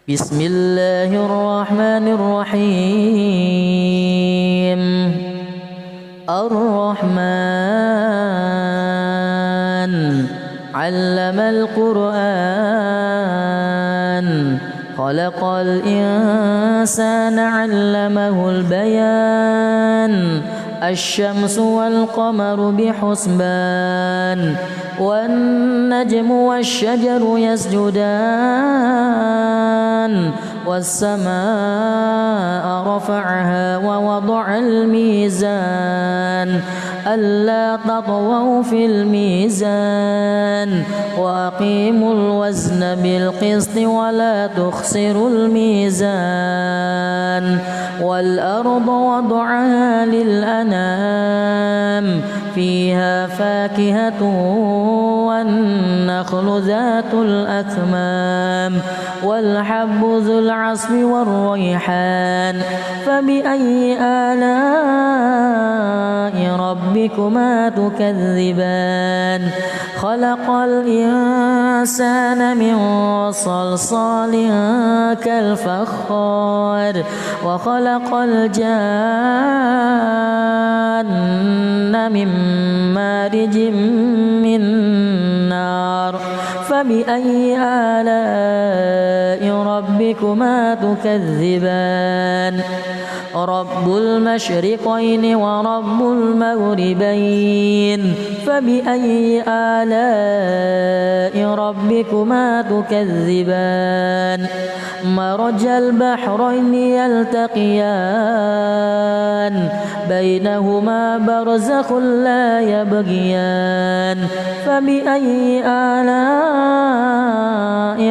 بسم الله الرحمن الرحيم. الرحمن علم القرآن خلق الإنسان علمه البيان الشمس والقمر بحسبان والنجم والشجر يسجدان والسماء رفعها ووضع الميزان ألا تطغوا في الميزان وأقيموا الوزن بالقسط ولا تخسروا الميزان والأرض وضعها للأنام فيها فاكهة والنخل ذات الأكمام والحب ذو العصف والريحان فبأي آلاء ربكما تكذبان خلق الإنسان من صلصال كالفخار وخلق الجان من مارج من نار فبأي آلاء ربكما تكذبان رب المشرقين ورب المغربين فبأي آلاء ربكما تكذبان مرج البحرين يلتقيان بينهما برزخ لا يبغيان فبأي آلاء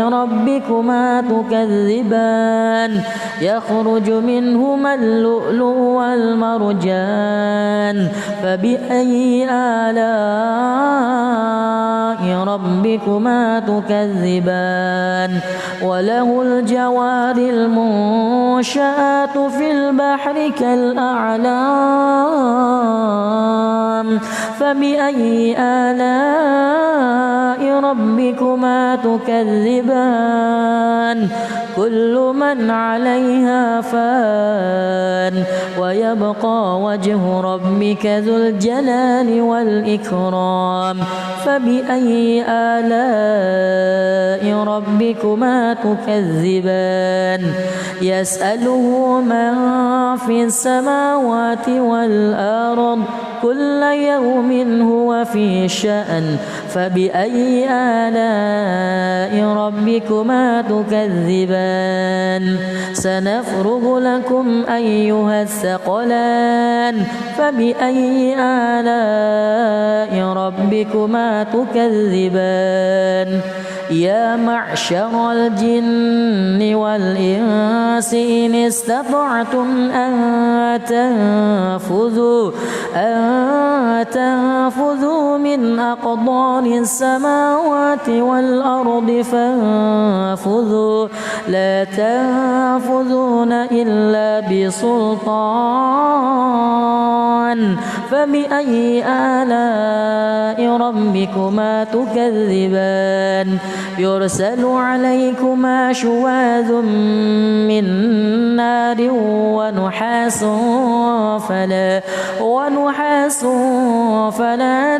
ربكما تكذبان يخرج منهما اللؤلؤ والمرجان فبأي آلاء ربكما تكذبان وله الجوار المنشآت في البحر كالأعلام فبأي آلاء ربكما تكذبان كل من عليها فان ويبقى وجه ربك ذو الجلال والإكرام فبأي آلاء ربكما تكذبان يسأله من في السماوات والأرض كل يوم هو في شأن فبأي آلاء ربكما تكذبان سنفرغ لكم أيها الثقلان فبأي آلاء ربكما تكذبان يا معشر الجن والإنس إن استطعتم أن تنفذوا من أقطار السماوات والأرض فانفذوا لا تنفذون إلا بسلطان فبأي آلاء ربكما تكذبان يرسل عليكما شواذ من نار ونحاس فلا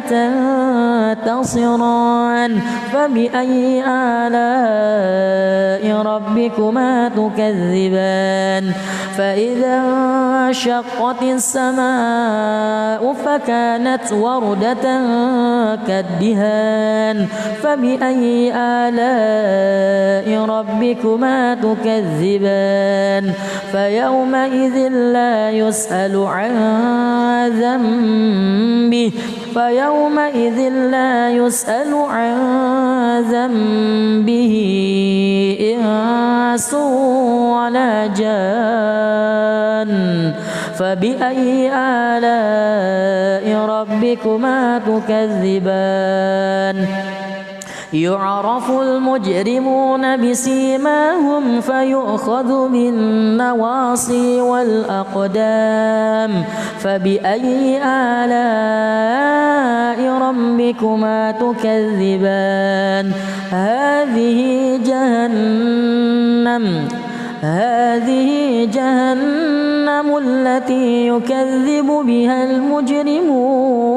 تنتصران فبأي آلاء ربكما تكذبان فإذا انشقت السماء فكانت وردة كالدهان فبأي آلاء ربكما تكذبان فيومئذ لا يسأل عن ذنبه إنس ولا جان فبأي آلاء ربكما تكذبان يعرف المجرمون بسيماهم فيؤخذ بالنواصي والأقدام فبأي آلاء ربكما تكذبان هذه جهنم التي يكذب بها المجرمون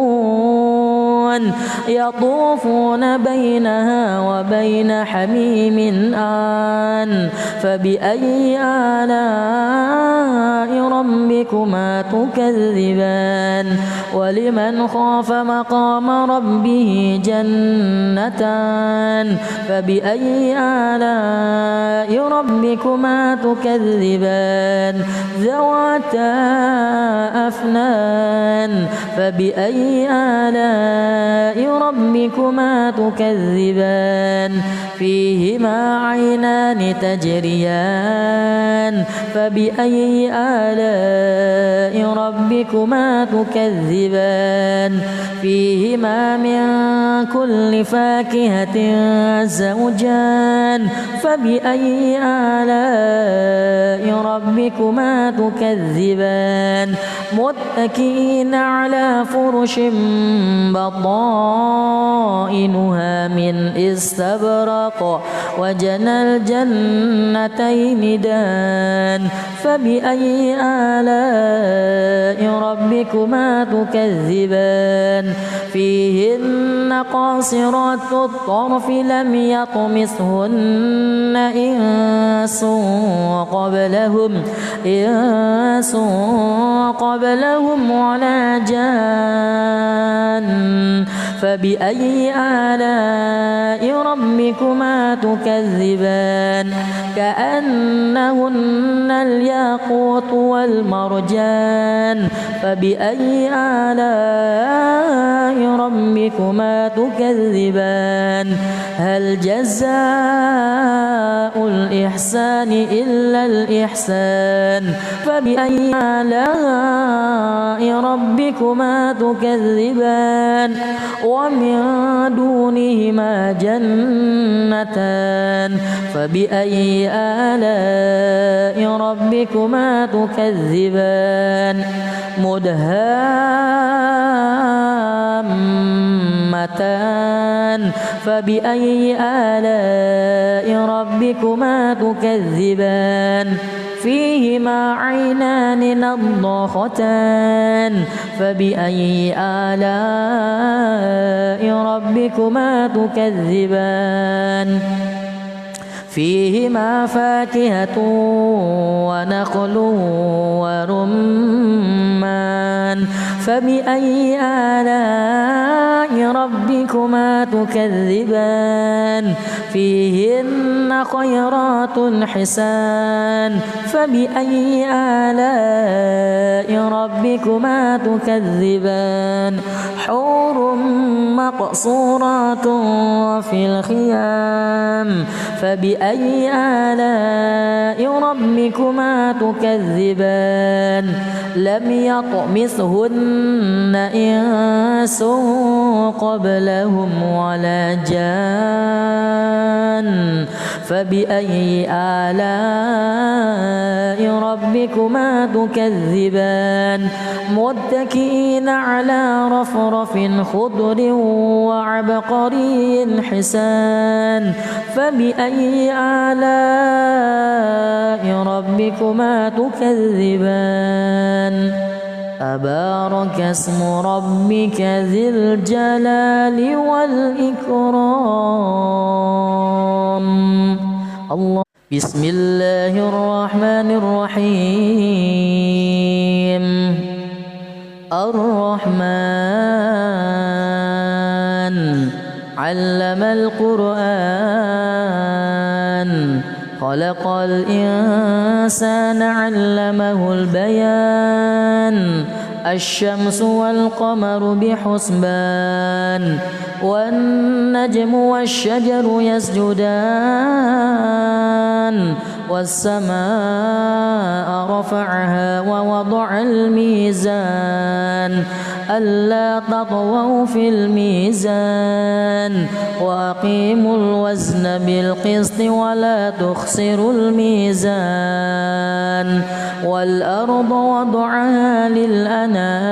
يطوفون بينها وبين حميم آن فبأي آلاء ربكما تكذبان ولمن خاف مقام ربه جنتان فبأي آلاء ربكما تكذبان ذواتا أفنان فبأي آلاء ربكما تكذبان فيهما عينان تجريان فبأي آلاء ربكما تكذبان فيهما من كل فاكهة زوجان فبأي آلاء ربكما تكذبان متكئين على فرش بطائنها من استبرق وجنى الجنتين دان فبأي آلاء ربكما تكذبان فيهن قاصرات الطرف لم يطمثهن إنس قبلهم ولا جان فبأي آلاء ربكما تكذبان كأنهن الياقوت والمرجان فبأي آلاء ربكما تكذبان هل جزاء الإحسان إلا الإحسان فبأي آلاء ربكما تكذبان ومن دونهما جنتان فبأي آلاء ربكما تكذبان مدهامتان فبأي آلاء ربكما تكذبان فيهما عينان نضاختان فبأي آلاء ربكما تكذبان فيهما فاكهة ونخل ورمان فبأي آلاء ربكما تكذبان فيهن خيرات حسان فبأي آلاء ربكما تكذبان حور مقصورات في الخيام فبأي آلاء ربكما تكذبان لم يطمثهن إنس قبلهم ولا جان فبأي آلاء ربكما تكذبان متكئين على رفرف خضر وعبقري حسان فبأي آلاء ربكما تكذبان تبارك اسم ربك ذي الجلال والإكرام الله بسم الله الرحمن الرحيم الرحمن علم القرآن خلق الإنسان علمه البيان الشمس والقمر بحسبان والنجم والشجر يسجدان والسماء رفعها ووضع الميزان ألا تطغوا في الميزان وأقيموا الوزن بالقسط ولا تخسروا الميزان والأرض وضعها للأنام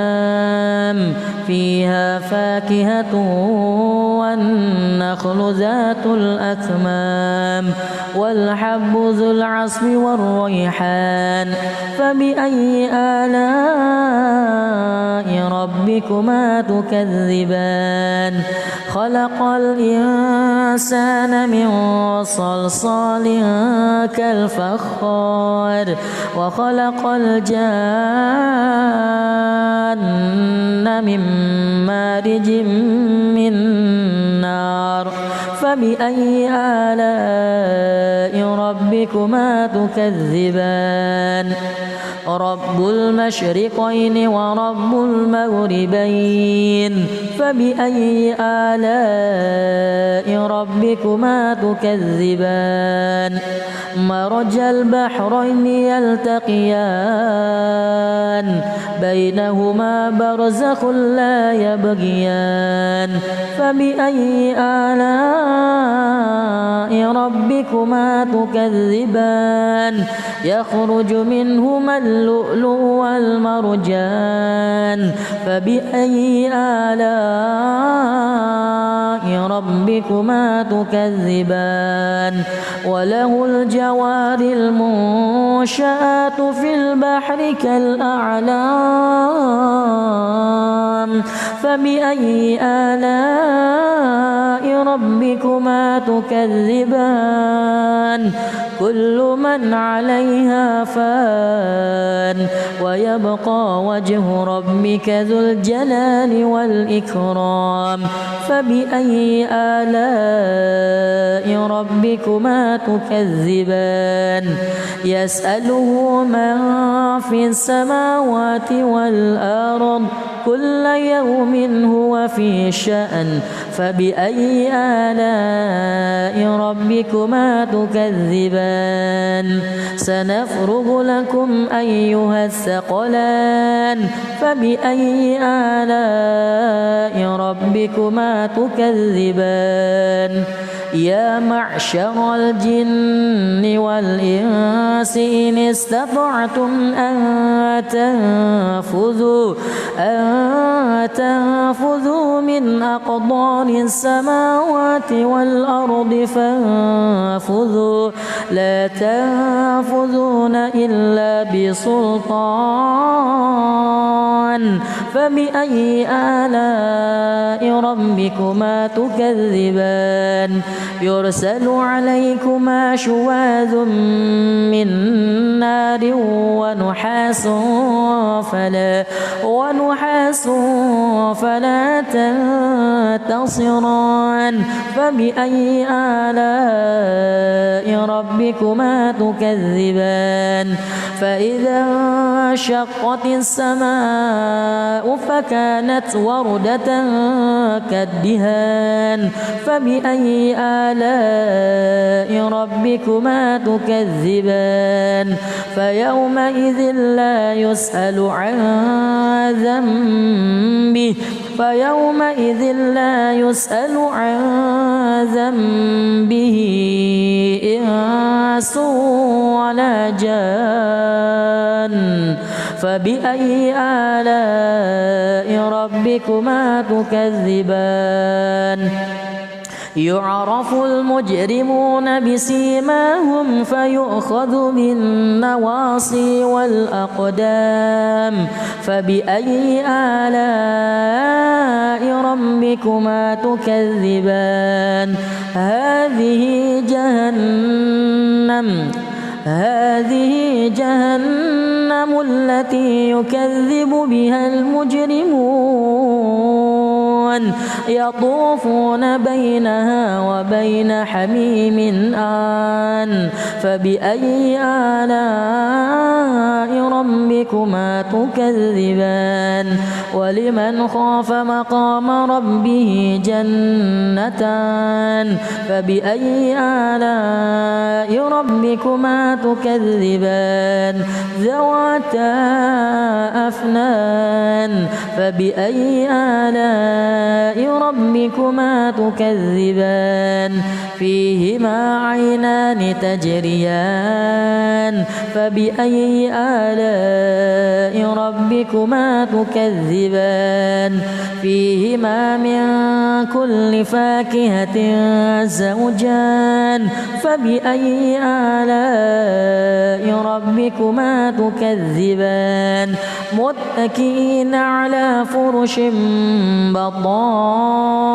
فيها فاكهة والنخل ذات الأكمام والحب ذو العصف والريحان فبأي آلاء ربكما تكذبان خلق الإنسان من صلصال كالفخار وخلق الجان من مارج من نار فبأي آلاء ربكما تكذبان رب المشرقين ورب المغربين فبأي آلاء ربكما تكذبان مرج البحرين يلتقيان بينهما برزخ لا يبغيان فبأي آلاء ربكما تكذبان يخرج منهما اللؤلؤ والمرجان فبأي آلاء ربكما تكذبان وله الجوار المنشآت في البحر كالأعلام فبأي آلاء ربكما تكذبان كل من عليها فان ويبقى وجه ربك ذو الجلال والإكرام فبأي آلاء ربكما تكذبان يسأله من في السماوات والأرض كل يوم هو في شأن فبأي آلاء ربكما تكذبان سنفرغ لكم أيها الثقلان فبأي آلاء ربكما تكذبان يا معشر الجن والإنس إن استطعتم أن تنفذوا من أقطار السماوات والأرض فانفذوا لا تنفذون إلا بسلطان فبأي آلاء ربكما تكذبان يرسل عليكما شواذ من نار ونحاس فلا تنتصران فبأي آلاء ربكما تكذبان فإذا انشقت السماء فكانت وردة كالدهان فبأي آلاء ربكما تكذبان فيومئذ لا يسأل عن ذنبه إنس ولا جان فبأي آلاء ربكما تكذبان يعرف المجرمون بسيماهم فيؤخذ بالنواصي والأقدام فبأي آلاء ربكما تكذبان هذه جهنم التي يكذب بها المجرمون يطوفون بينها وبين حميم آن فبأي آلاء ربكما تكذبان ولمن خاف مقام ربه جنتان فبأي آلاء ربكما تكذبان ذواتا أفنان فبأي آلاء آلاء ربكما تكذبان فيهما عينان تجريان فبأي آلاء ربكما تكذبان فيهما من كل فاكهة زوجان فبأي آلاء ربكما تكذبان متكئين على فرش بطائنها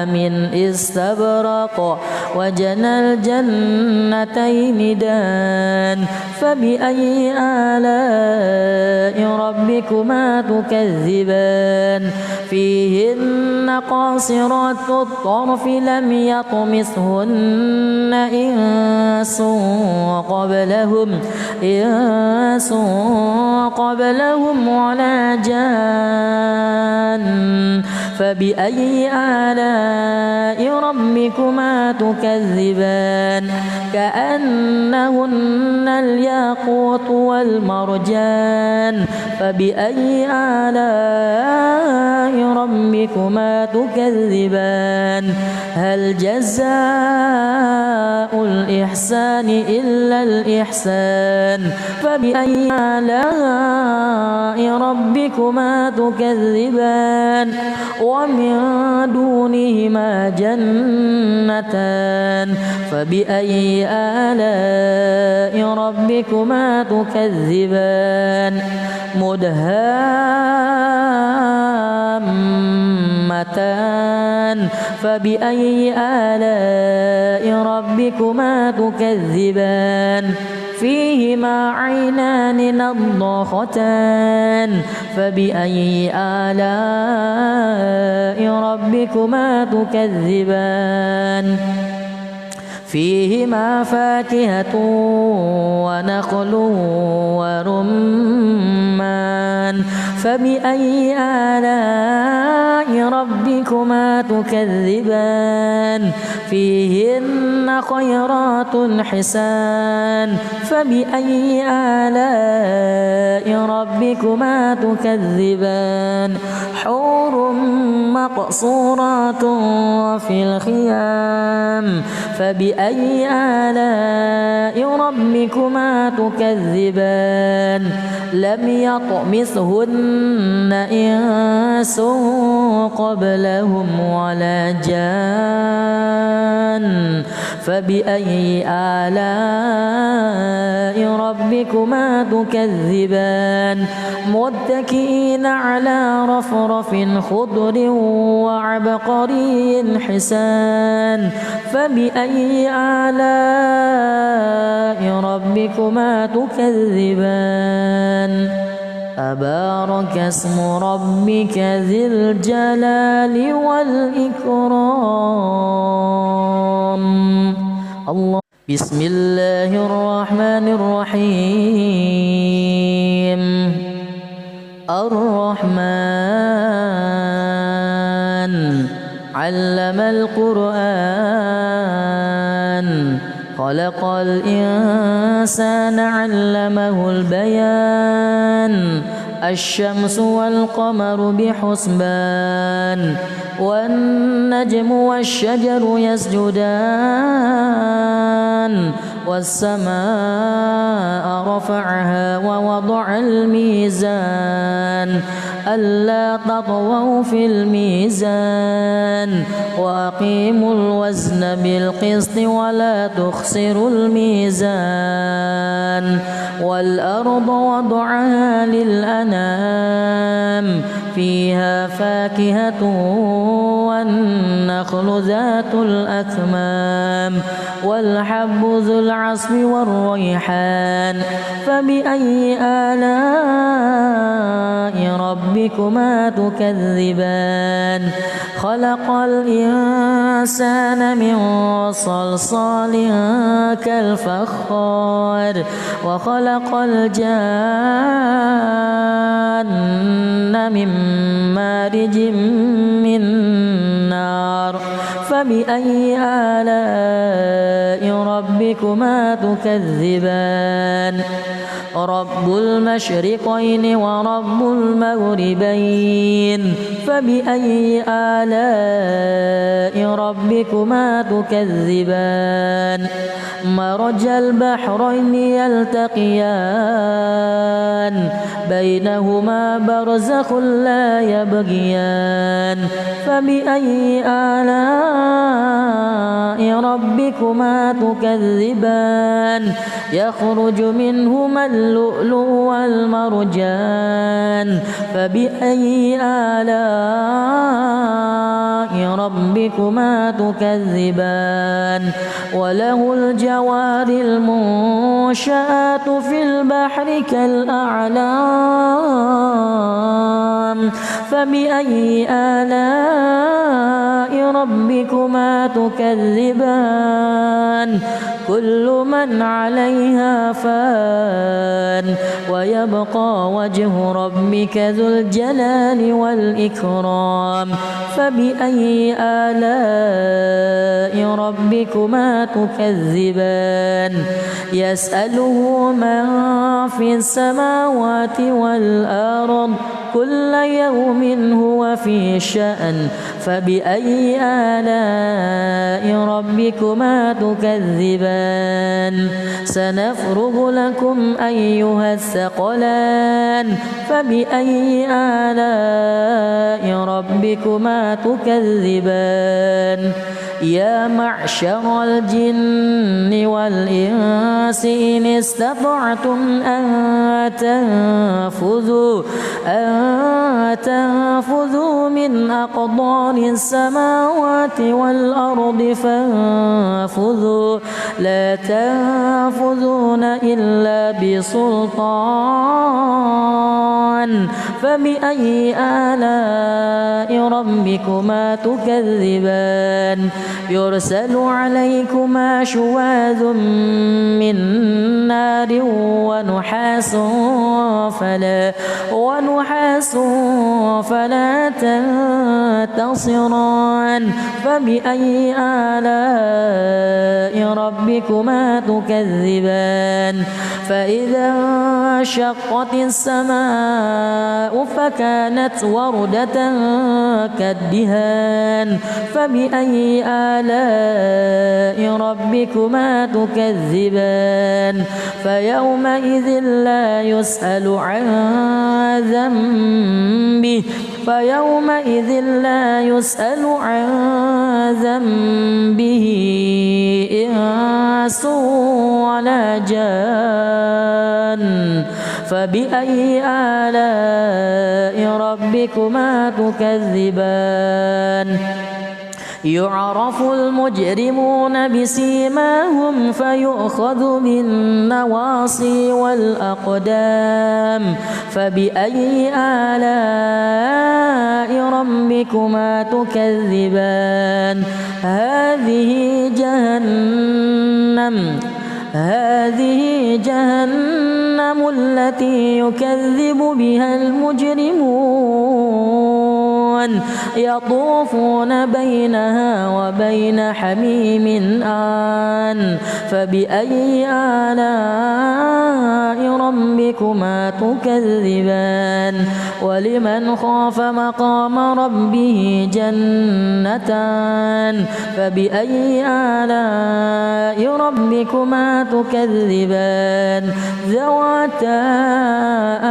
من استبرق وجنى الجنتين دان فبأي آلاء ربكما تكذبان فيهن قاصرات الطرف لم يطمثهن إنس قبلهم ولا جان فبأي آلاء ربكما تكذبان كأنهن الياقوت والمرجان فبأي آلاء ربكما تكذبان هل جزاء الإحسان إلا الإحسان فبأي آلاء ربكما تكذبان ومن دونهما جنتان فبأي آلاء ربكما تكذبان مدهامتان فبأي آلاء ربكما تكذبان فيهما عينان نضاختان فبأي آلاء ربكما تكذبان فيهما فاكهة ونخل ورمان فبأي آلاء ربكما تكذبان فيهن خيرات حسان فبأي آلاء ربكما تكذبان حور مقصورات في الخيام فبأي آلاء ربكما تكذبان لم يطمثهن إنس قبلهم ولا جان فبأي آلاء ربكما تكذبان متكئين على رفرف خضر وعبقري حسان فبأي آلاء ربكما تكذبان تبارك اسم ربك ذي الجلال والإكرام الله بسم الله الرحمن الرحيم الرحمن علم القرآن خلق الإنسان علمه البيان الشمس والقمر بحسبان والنجم والشجر يسجدان والسماء رفعها ووضع الميزان ألا تطغوا في الميزان وأقيموا الوزن بالقسط ولا تخسروا الميزان والأرض وضعها للأنام فيها فاكهة والنخل ذات الأكمام والحب ذو العصف والريحان فبأي آلاء ربكما تكذبان خلق الإنسان من صلصال كالفخار وخلق الجان من مارج من نار فبأي آلاء ربكما تكذبان رب المشرقين ورب المغربين فبأي آلاء ربكما تكذبان مرج البحرين يلتقيان بينهما برزخ لا يبغيان فبأي آلاء ربكما تكذبان يخرج منهما اللؤلؤ والمرجان فبأي آلاء ربكما تكذبان وله الجوار المنشآت في البحر كالأعلام فبأي آلاء ربكما تكذبان كل من عليها فان ويبقى وجه ربك ذو الجلال والإكرام فبأي آلاء ربكما تكذبان يسأله من في السماوات والأرض كل يوم هو في شأن فبأي آلاء ربكما تكذبان سنفرغ لكم أيها الثقلان فبأي آلاء ربكما تكذبان يا معشر الجن والإنس إن استطعتم أن تنفذوا من أقطار السماوات والأرض فانفذوا لا تنفذون إلا بسلطان فبأي آلاء ربكما تكذبان يرسل عليكما شواذ من نار ونحاس فلا تنتصران فبأي آلاء ربكما تكذبان فإذا انشقت السماء فكانت وردة كالدهان فبأي آلاء ربكما تكذبان فيومئذ لا يسأل عن ذنبه إنس ولا جان فبأي آلاء ربكما تكذبان يعرف المجرمون بسيماهم فيؤخذ بالنواصي والأقدام فبأي آلاء ربكما تكذبان هذه جهنم التي يكذب بها المجرمون يطوفون بينها وبين حميم آن فبأي آلاء ربكما تكذبان ولمن خاف مقام ربه جنتان فبأي آلاء ربكما تكذبان ذواتا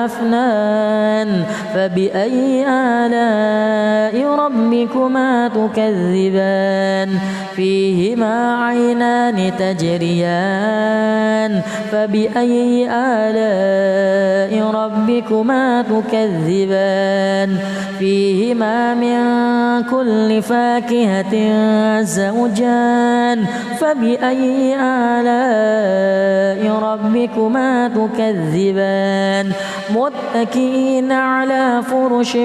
أفنان فبأي آلاء ربكما تكذبان فيهما عينان تجريان فبأي آلاء ربكما تكذبان فيهما من كل فاكهة زوجان فبأي آلاء ربكما تكذبان متكئين على فرش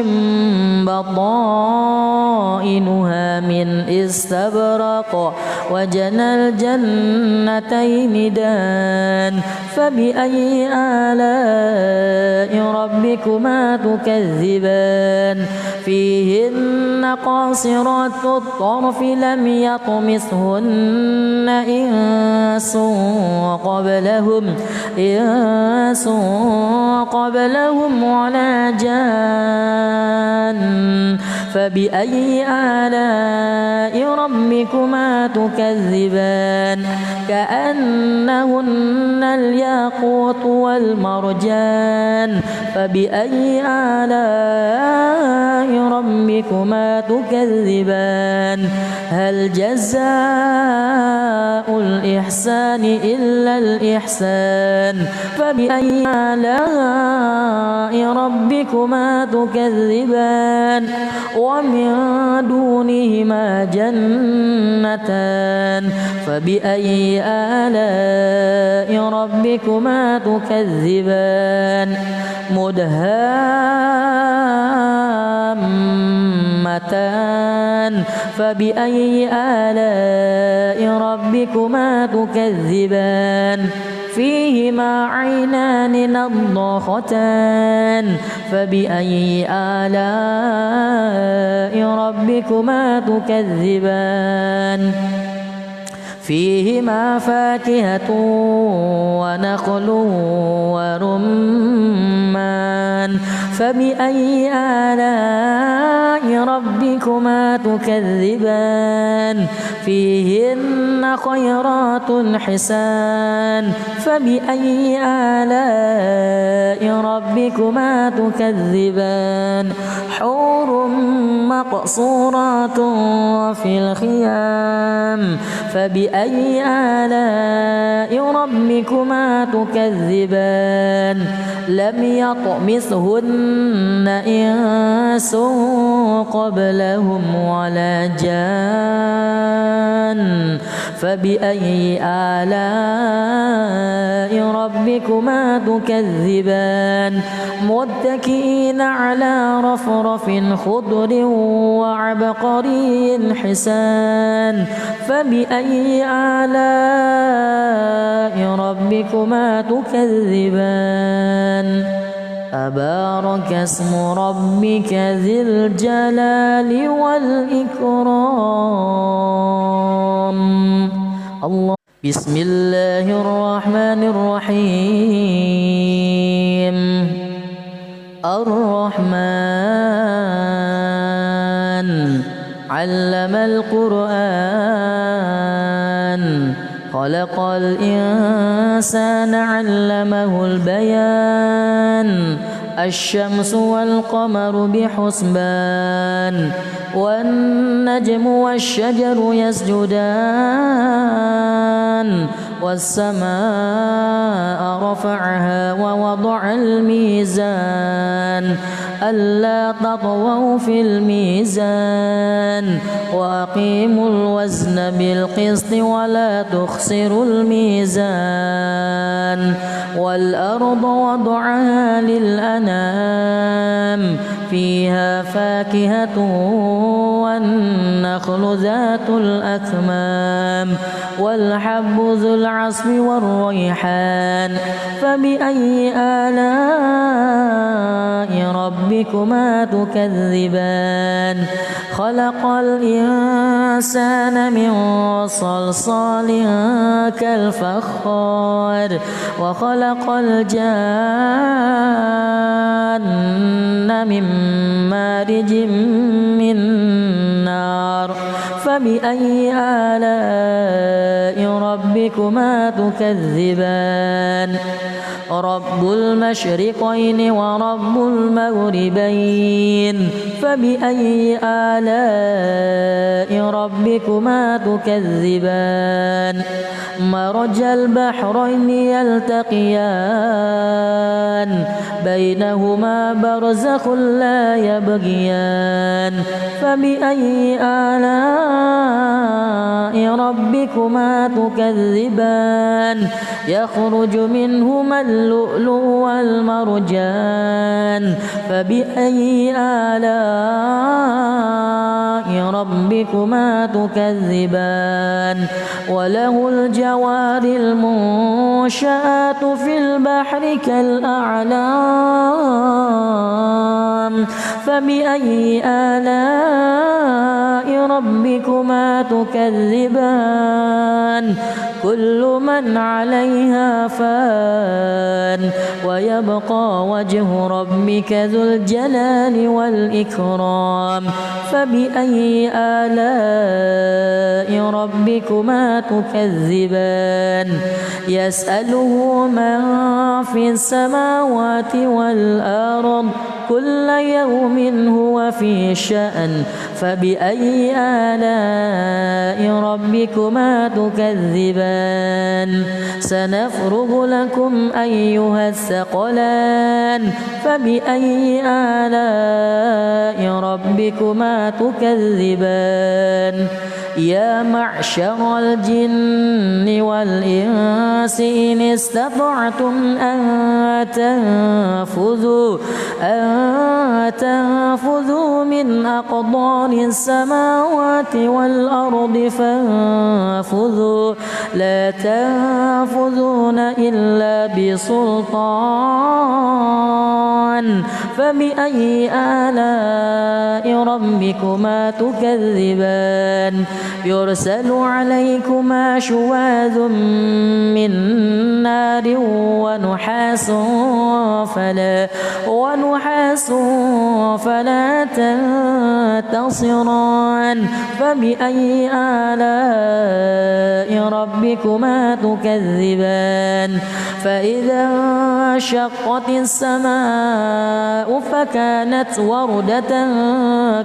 بطائنها من استبرق وفق وجنى الجنتين دان فبأي آلاء ربكما تكذبان فيهن قاصرات الطرف لم يطمثهن إنس قبلهم ولا جان فبأي آلاء ربكما تكذبان كأنهن الياقوت والمرجان فبأي آلاء ربكما تكذبان هل جزاء الإحسان إلا الإحسان فبأي آلاء ربكما تكذبان ومن دونهما جنتان فبأي آلاء ربكما تكذبان مدهامتان فبأي آلاء ربكما تكذبان فيهما عينان نضاختان فبأي آلاء ربكما تكذبان فيهما فاكهة ونخل ورمان فبأي آلاء ربكما تكذبان فيهن خيرات حسان فبأي آلاء ربكما تكذبان حور مقصورات في الخيام فبأي آلاء ربكما تكذبان لم يطمثهن إنس قبلهم ولا جان فبأي آلاء ربكما تكذبان متكئين على رفرف خضر وعبقري حسان فبأي آلاء ربكما تكذبان تبارك اسم ربك ذي الجلال والإكرام الله بسم الله الرحمن الرحيم الرحمن علم القرآن خلق الإنسان علمه البيان الشمس والقمر بحسبان والنجم والشجر يسجدان والسماء رفعها ووضع الميزان ألا تطغوا في الميزان وأقيموا الوزن بالقسط ولا تخسروا الميزان والأرض وضعها للأنام فيها فاكهة والنخل ذات الأكمام والحب ذو العصف والريحان فبأي آلاء ربكما تكذبان خلق الإنسان من صلصال كالفخار وخلق الجان من مارج من نار فبأي آلاء ربكما تكذبان رب المشرقين ورب المغربين فبأي آلاء ربكما تكذبان مرج البحرين يلتقيان بينهما برزخ لا يبغيان فبأي آلاء ربكما تكذبان يخرج منهما اللؤلؤ والمرجان فبأي آلاء ربكما تكذبان وله الجوار المنشآت في البحر كالأعلام فبأي آلاء ربكما تكذبان كل من عليها فان ويبقى وجه ربك ذو الجلال والإكرام فبأي آلاء ربكما تكذبان يسأله من في السماوات والأرض كل يوم هو في شأن فبأي آلاء ربكما تكذبان سنفرغ لكم أيها الثقلان فبأي آلاء ربكما تكذبان يا معشر الجن والإنس إن استطعتم أن تنفذوا من أقطار السماوات والأرض فانفذوا لا تنفذون إلا بسلطان فبأي آلاء ربكما تكذبان يرسل عليكما شواذ من نار ونحاس فلا تنتصران فبأي آلاء ربكما تكذبان فإذا انشقت السماء فكانت وردة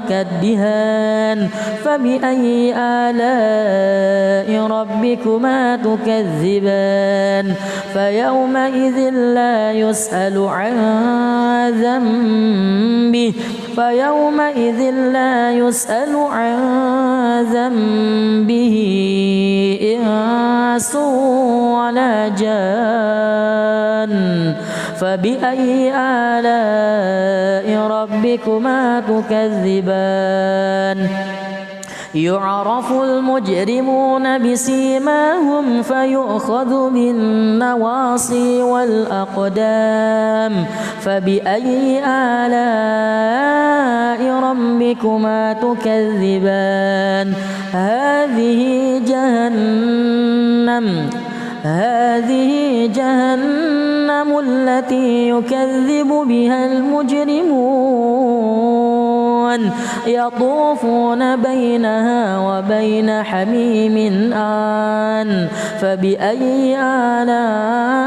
كالدهان فبأي آلاء ربكما تكذبان فيومئذ لا يسأل عن ذنبه إنس ولا جان فبأي آلاء ربكما تكذبان يعرف المجرمون بسيماهم فيؤخذ بالنواصي والأقدام فبأي آلاء ربكما تكذبان هذه جهنم التي يكذب بها المجرمون يطوفون بينها وبين حميم آن فبأي آلاء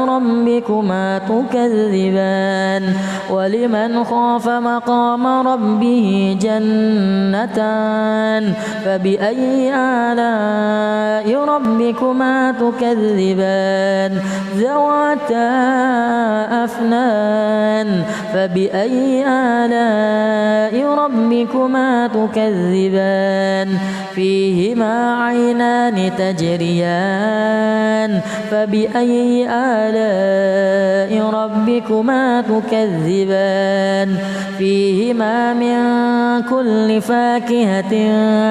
ربكما تكذبان ولمن خاف مقام ربه جنتان فبأي آلاء ربكما تكذبان ذواتا أفنان فبأي آلاء ربكما تكذبان فيهما عينان تجريان فبأي آلاء ربكما تكذبان فيهما من كل فاكهة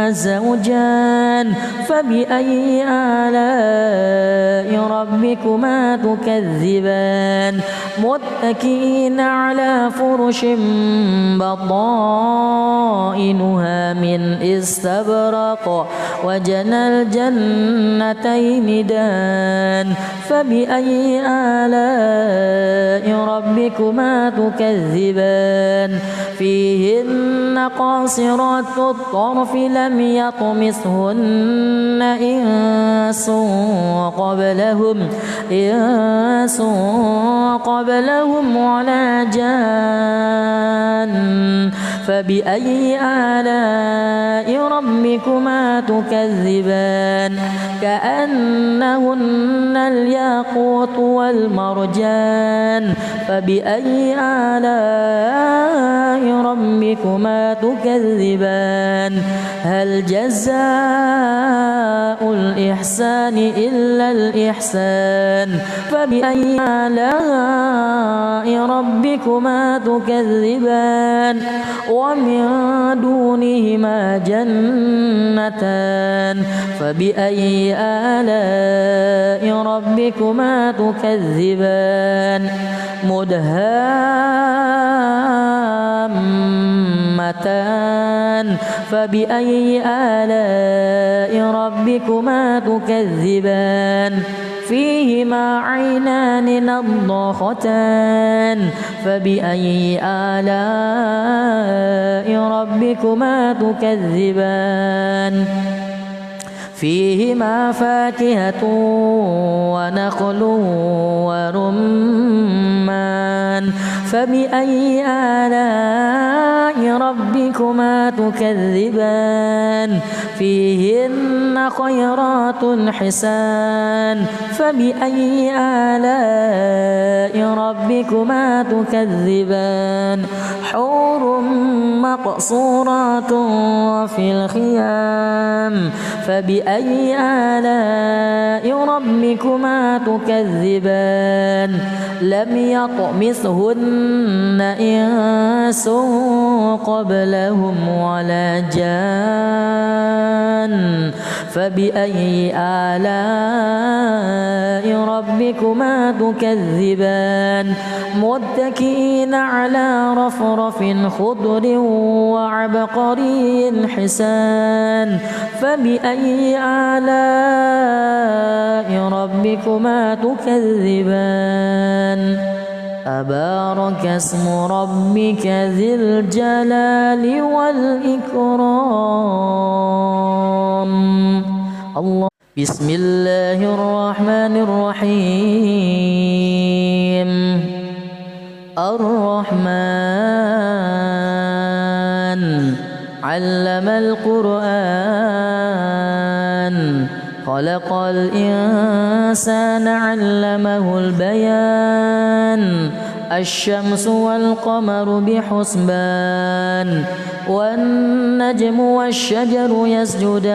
زوجان فبأي آلاء ربكما تكذبان متكئين على فرش بطائنها من استبرق وجنى الجنتين دان فبأي آلاء ربكما تكذبان فيهن قاصرات الطرف لم يطمثهن إنس قبلهم ولا جان فبأي آلاء ربكما تكذبان كأنهن الياقوت والمرجان فبأي آلاء ربكما تكذبان هل جزاء الإحسان إلا الإحسان فبأي آلاء ربكما تكذبان ومن دونهما جنتان فبأي آلاء ربكما تكذبان مدهامتان فبأي آلاء ربكما تكذبان فيهما عينان نضاختان فبأي آلاء ربكما تكذبان فيهما فاكهة ونخل ورمان فبأي آلاء ربكما تكذبان فيهن خيرات حسان فبأي آلاء ربكما تكذبان حور مقصورات في الخيام فبأي آلاء ربكما تكذبان لم يطمثهن إنس قبلهم ولا جان فبأي آلاء ربكما تكذبان متكئين على رفرف خضر وعبقري حسان فبأي آلاء ربكما تكذبان تبارك اسم ربك ذي الجلال والإكرام الله. بسم الله الرحمن الرحيم. الرحمن علم القرآن خلق الإنسان علمه البيان الشمس والقمر بحسبان والنجم والشجر يسجدان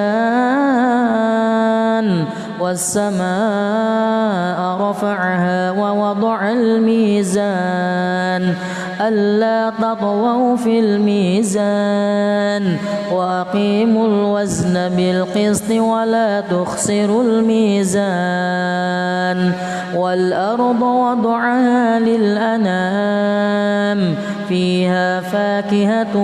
والسماء رفعها ووضع الميزان ألا تطغوا في الميزان وأقيموا الوزن بالقسط ولا تخسروا الميزان والأرض وضعها للأنام فيها فاكهة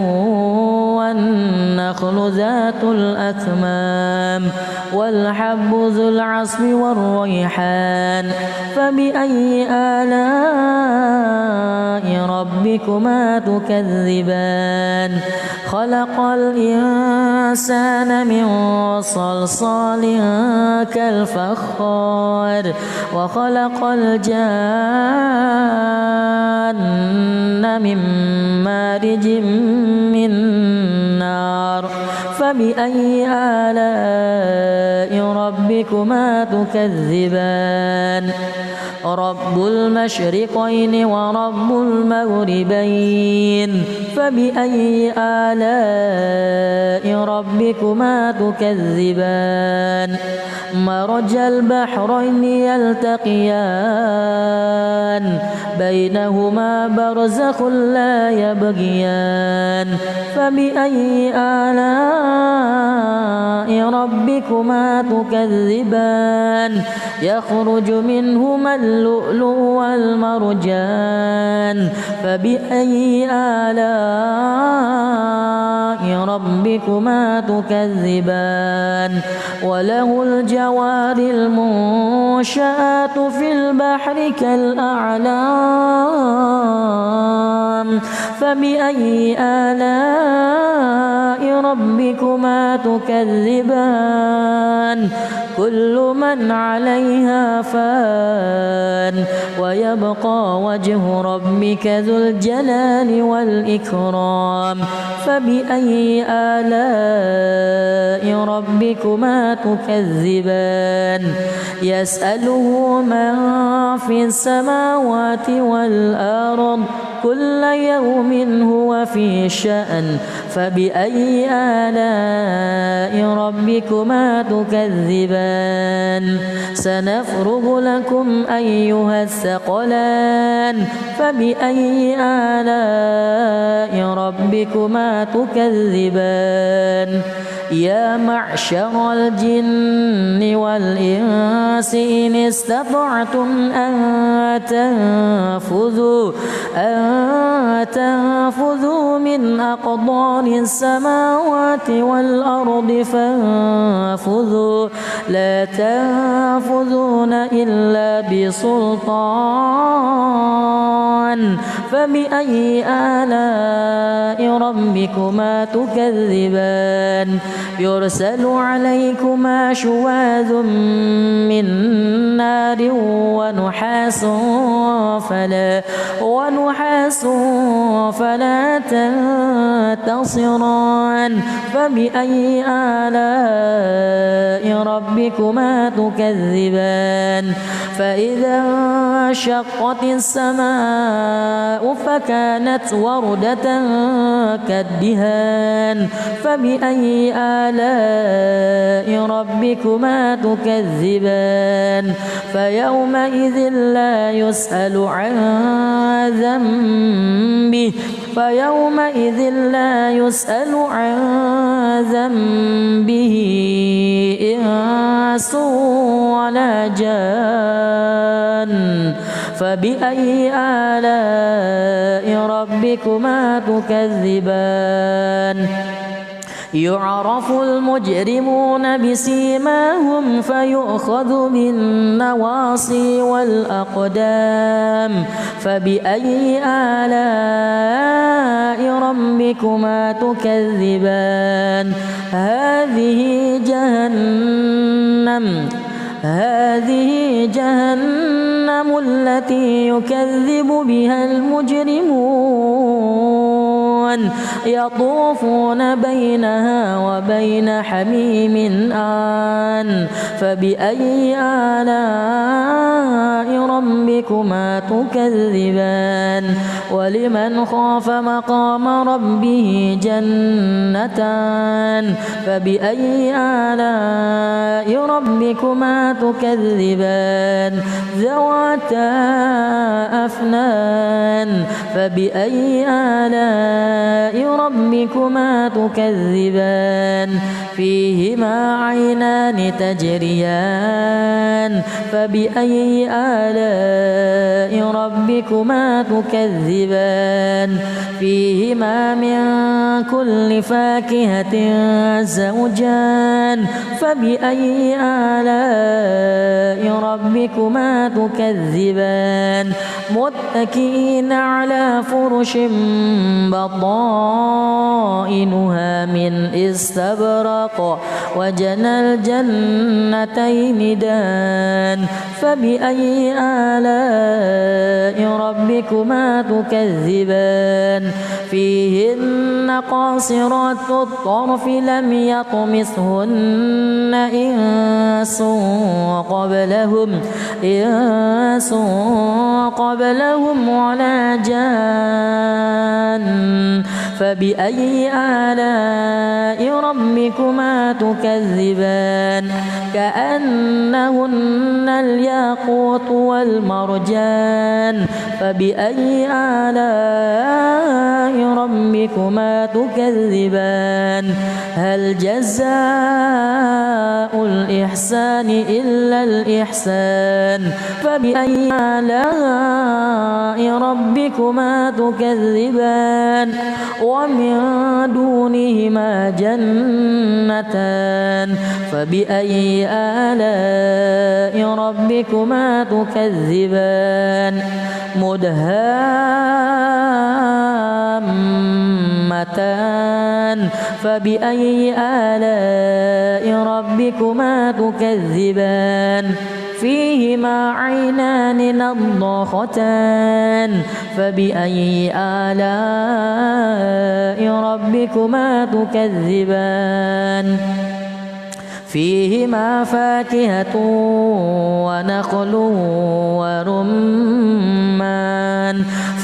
والنخل ذات الأكمام والحب ذو العصف والريحان فبأي آلاء ربكما تكذبان خلق الإنسان من صلصال كالفخار وخلق الجان من مارج من نار فبأي آلاء ربكما تكذبان رب المشرقين ورب المغربين فبأي آلاء ربكما تكذبان مرج البحرين يلتقيان بينهما برزخ لا يبغيان فبأي آلاء ربكما تكذبان يخرج منهما اللؤلؤ والمرجان فبأي آلاء ربكما تكذبان وله الجوار المنشآت في البحر كالأعلام فبأي آلاء ربكما تكذبان كل من عليها فان ويبقى وجه ربك ذو الجلال والإكرام فبأي آلاء ربكما تكذبان يسأله من في السماوات والأرض كل يوم هو في شأن فبأي آلاء ربكما تكذبان سنفرغ لكم أيها الثقلان فبأي آلاء ربكما تكذبان يا معشر الجن والإنس إن استطعتم أن تنفذوا من أقطار السماوات والأرض فانفذوا لا تنفذون إلا بسلطان فبأي آلاء ربكما تكذبان يرسل عليكما شواذ من نار ونحاس فلا تنتصران فبأي آلاء ربكما تكذبان فإذا انشقت السماء فكانت وردة كالدهان فبأي آلاء ربكما تكذبان فيومئذ لا يسأل عن ذنبه إنس ولا جان فبأي آلاء ربكما تكذبان يعرف المجرمون بسيماهم فيؤخذ بالنواصي والأقدام فبأي آلاء ربكما تكذبان هذه جهنم التي يكذب بها المجرمون يطوفون بينها وبين حميم آن فبأي آلاء ربكما تكذبان ولمن خاف مقام ربه جنتان فبأي آلاء ربكما تكذبان ذواتا أفنان فبأي آلاء ربكما تكذبان فيهما عينان تجريان فبأي آلاء ربكما تكذبان فيهما من كل فاكهة زوجان فبأي آلاء ربكما تكذبان متكئين على فرش بطائنها من استبرق وجنى الجنتين دان فبأي آلاء ربكما تكذبان فيهن قاصرات الطرف لم يطمثهن إنس قبلهم ولا جان فبأي آلاء ربكما تكذبان كأنهن الياقوت والمرجان فبأي آلاء ربكما تكذبان هل جزاء الإحسان إلا الإحسان فبأي آلاء ربكما تكذبان ومن دونهما جنتان فبأي آلاء ربكما تكذبان مدهامتان فبأي آلاء ربكما تكذبان فيهما عينان نضاختان فبأي آلاء ربكما تكذبان فيهما فاكهة ونخل ورمان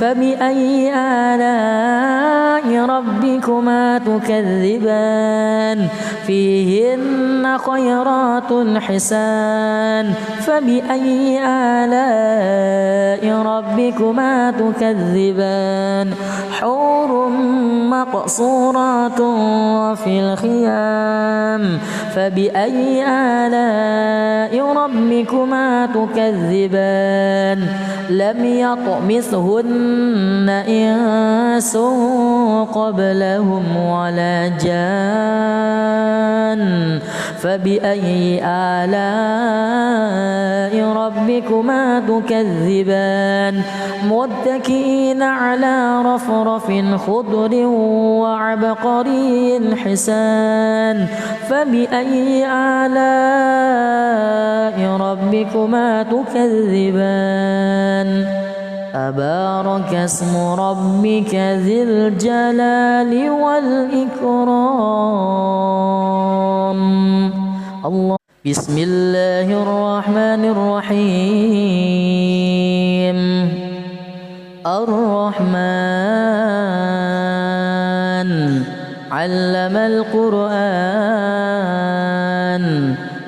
فبأي آلاء ربكما تكذبان فيهن خيرات حسان فبأي آلاء ربكما تكذبان حور مقصورات في الخيام فبأي آلاء ربكما تكذبان لم يطمثهن إنس قبلهم ولا جان فبأي آلاء ربكما تكذبان متكئين على رفرف خضر وعبقري حسان فبأي آلاء ربكما تكذبان تبارك اسم ربك ذي الجلال والإكرام الله بسم الله الرحمن الرحيم الرحمن علم القرآن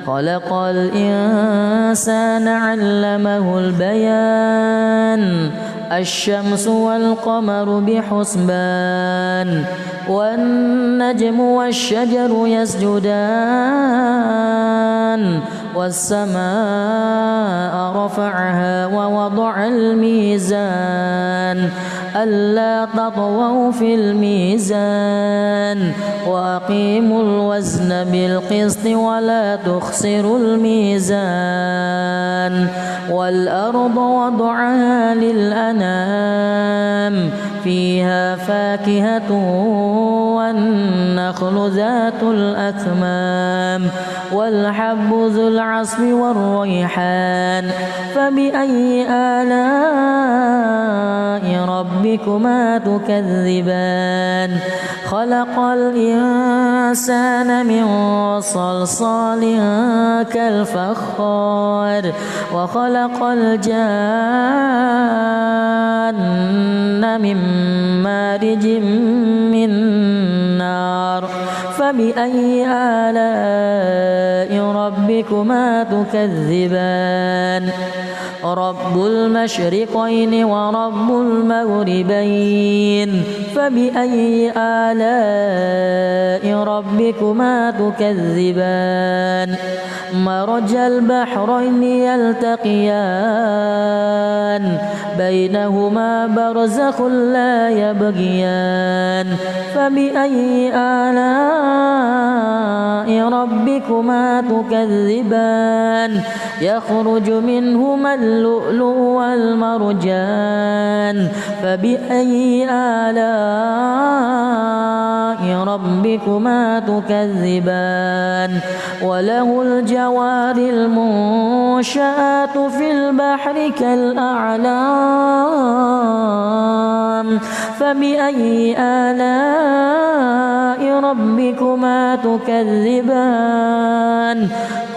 خلق الإنسان علمه البيان الشمس والقمر بحسبان والنجم والشجر يسجدان والسماء رفعها ووضع الميزان ألا تطغوا في الميزان وأقيموا الوزن بالقسط ولا تخسروا الميزان والأرض وضعها للأنام فيها فاكهة والنخل ذات الأكمام والحب ذو العصف والريحان فبأي آلاء ربكما تكذبان خلق الإنسان من صلصال كالفخار وخلق الجان من مارج من نار فبأي آلاء ربكما تكذبان رب المشرقين ورب المغربين فبأي آلاء ربكما تكذبان مرج البحرين يلتقيان بينهما برزخ لا يبغيان فبأي آلاء ربكما تكذبان يخرج منهما اللؤلؤ والمرجان فبأي آلاء ربكما تكذبان وله الجوار المنشآت في البحر كالأعلام فبأي آلاء ربكما تكذبان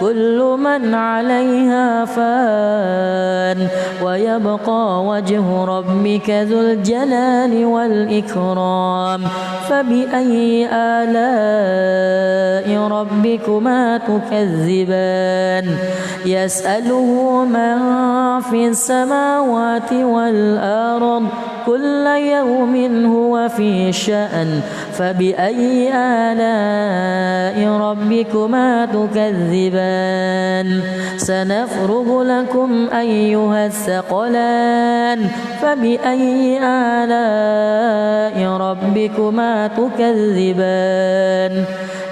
كل من عليها فان ويبقى وجه ربك ذو الجلال والإكرام فبأي آلاء ربكما تكذبان يسأله من في السماوات والأرض كل يوم هو في شأن فبأي آلاء ربكما تكذبان سنفرغ لكم أيها الثقلان فبأي آلاء ربكما تكذبان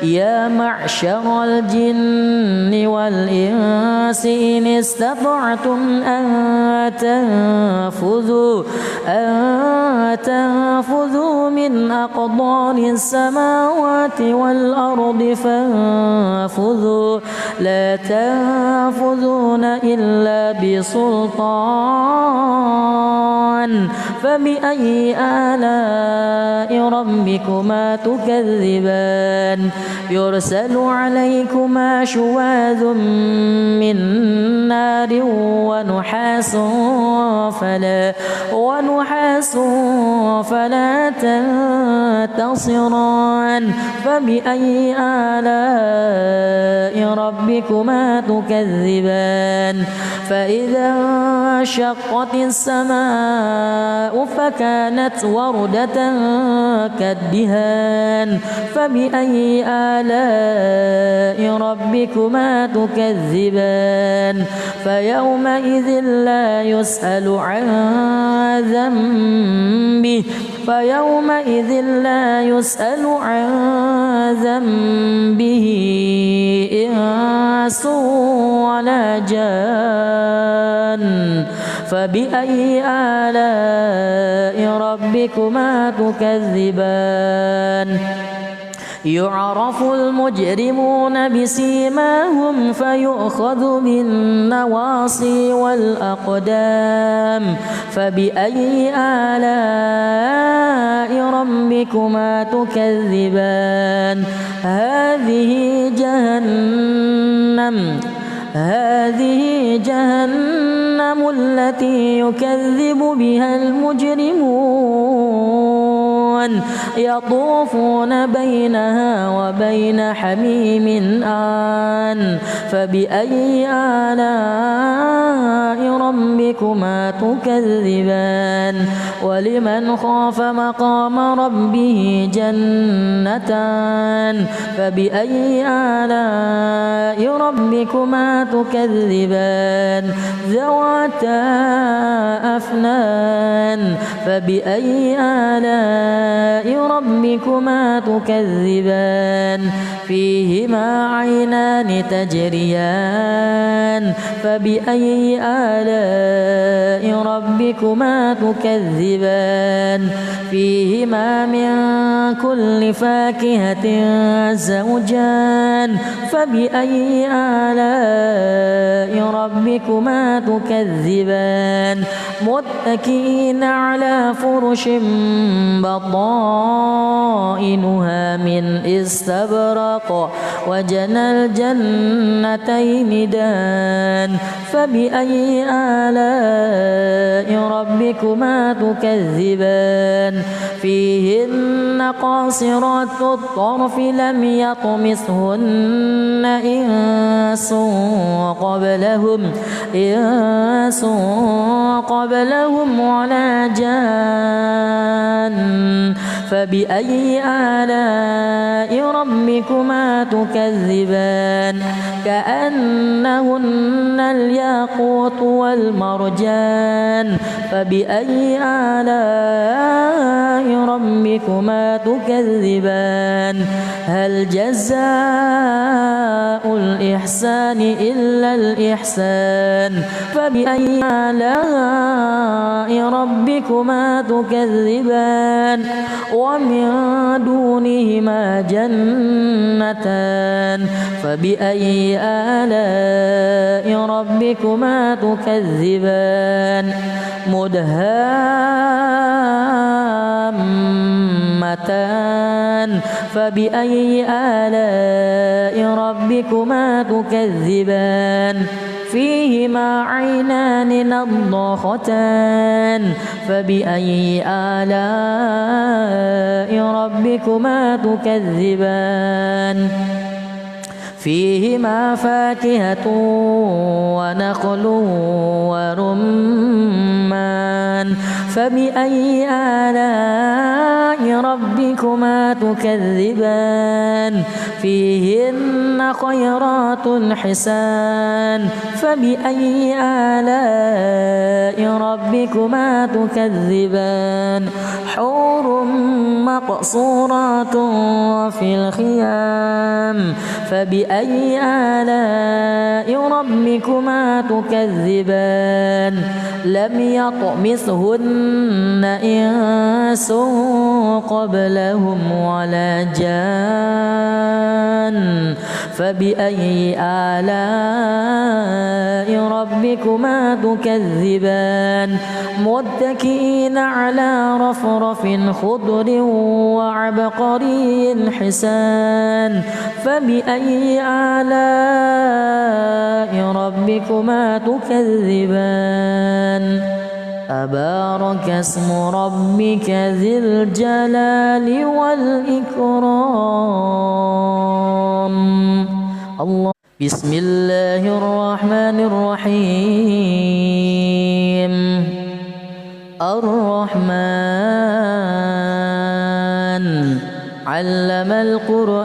يا معشر الجن والإنس إن استطعتم أن تنفذوا من أقطار السماوات والأرض فانفذوا لا تنفذون إلا بسلطان فبأي آلاء ربكما تكذبان يرسل عليكما شواذ من نار ونحاس فلا تنتصران فبأي آلاء ربكما تكذبان فإذا انشقت السماء فكانت وردة كالدهان فبأي آلاء ربكما تكذبان فيومئذ لا يسأل عن ذنبه إنس ولا جان فبأي آلاء ربكما تكذبان يعرف المجرمون بسيماهم فيؤخذ بالنواصي والأقدام فبأي آلاء ربكما تكذبان هذه جهنم التي يكذب بها المجرمون يطوفون بينها وبين حميم آن فبأي آلاء ربكما تكذبان ولمن خاف مقام ربه جنتان فبأي آلاء ربكما تكذبان ذواتا أفنان فبأي آلاء ربكما تكذبان فيهما عينان تجريان فبأي آلاء ربكما تكذبان فيهما من كل فاكهة زوجان فبأي آلاء ربكما تكذبان متكئين على فرش بطائنها من استبرق وجنى الجنتين دان فبأي آلاء ربكما تكذبان فيهن قاصرات الطرف لم يطمثهن إنس قبلهم ولا جان فبأي آلاء ربكما تكذبان كأنهن الياقوت والمرجان فبأي آلاء ربكما تكذبان هل جزاء الإحسان إلا الإحسان فبأي آلاء ربكما تكذبان ومن دونهما جنتان فبأي آلاء ربكما تكذبان مدهامتان فبأي آلاء ربكما تكذبان فيهما عينان نضاختان فبأي آلاء ربكما تكذبان فيهما فاكهة ونخل ورمان فبأي آلاء ربكما تكذبان فيهن خيرات حسان فبأي آلاء ربكما تكذبان حور مقصورات في الخيام فبأي فبأي آلاء ربكما تكذبان لم يطمثهن إنس قبلهم ولا جان فبأي آلاء ربكما تكذبان متكئين على رفرف خضر وعبقري حسان فبأي آلاء ربكما تكذبان تبارك اسم ربك ذي الجلال والإكرام الله. بسم الله الرحمن الرحيم. الرحمن علم القرآن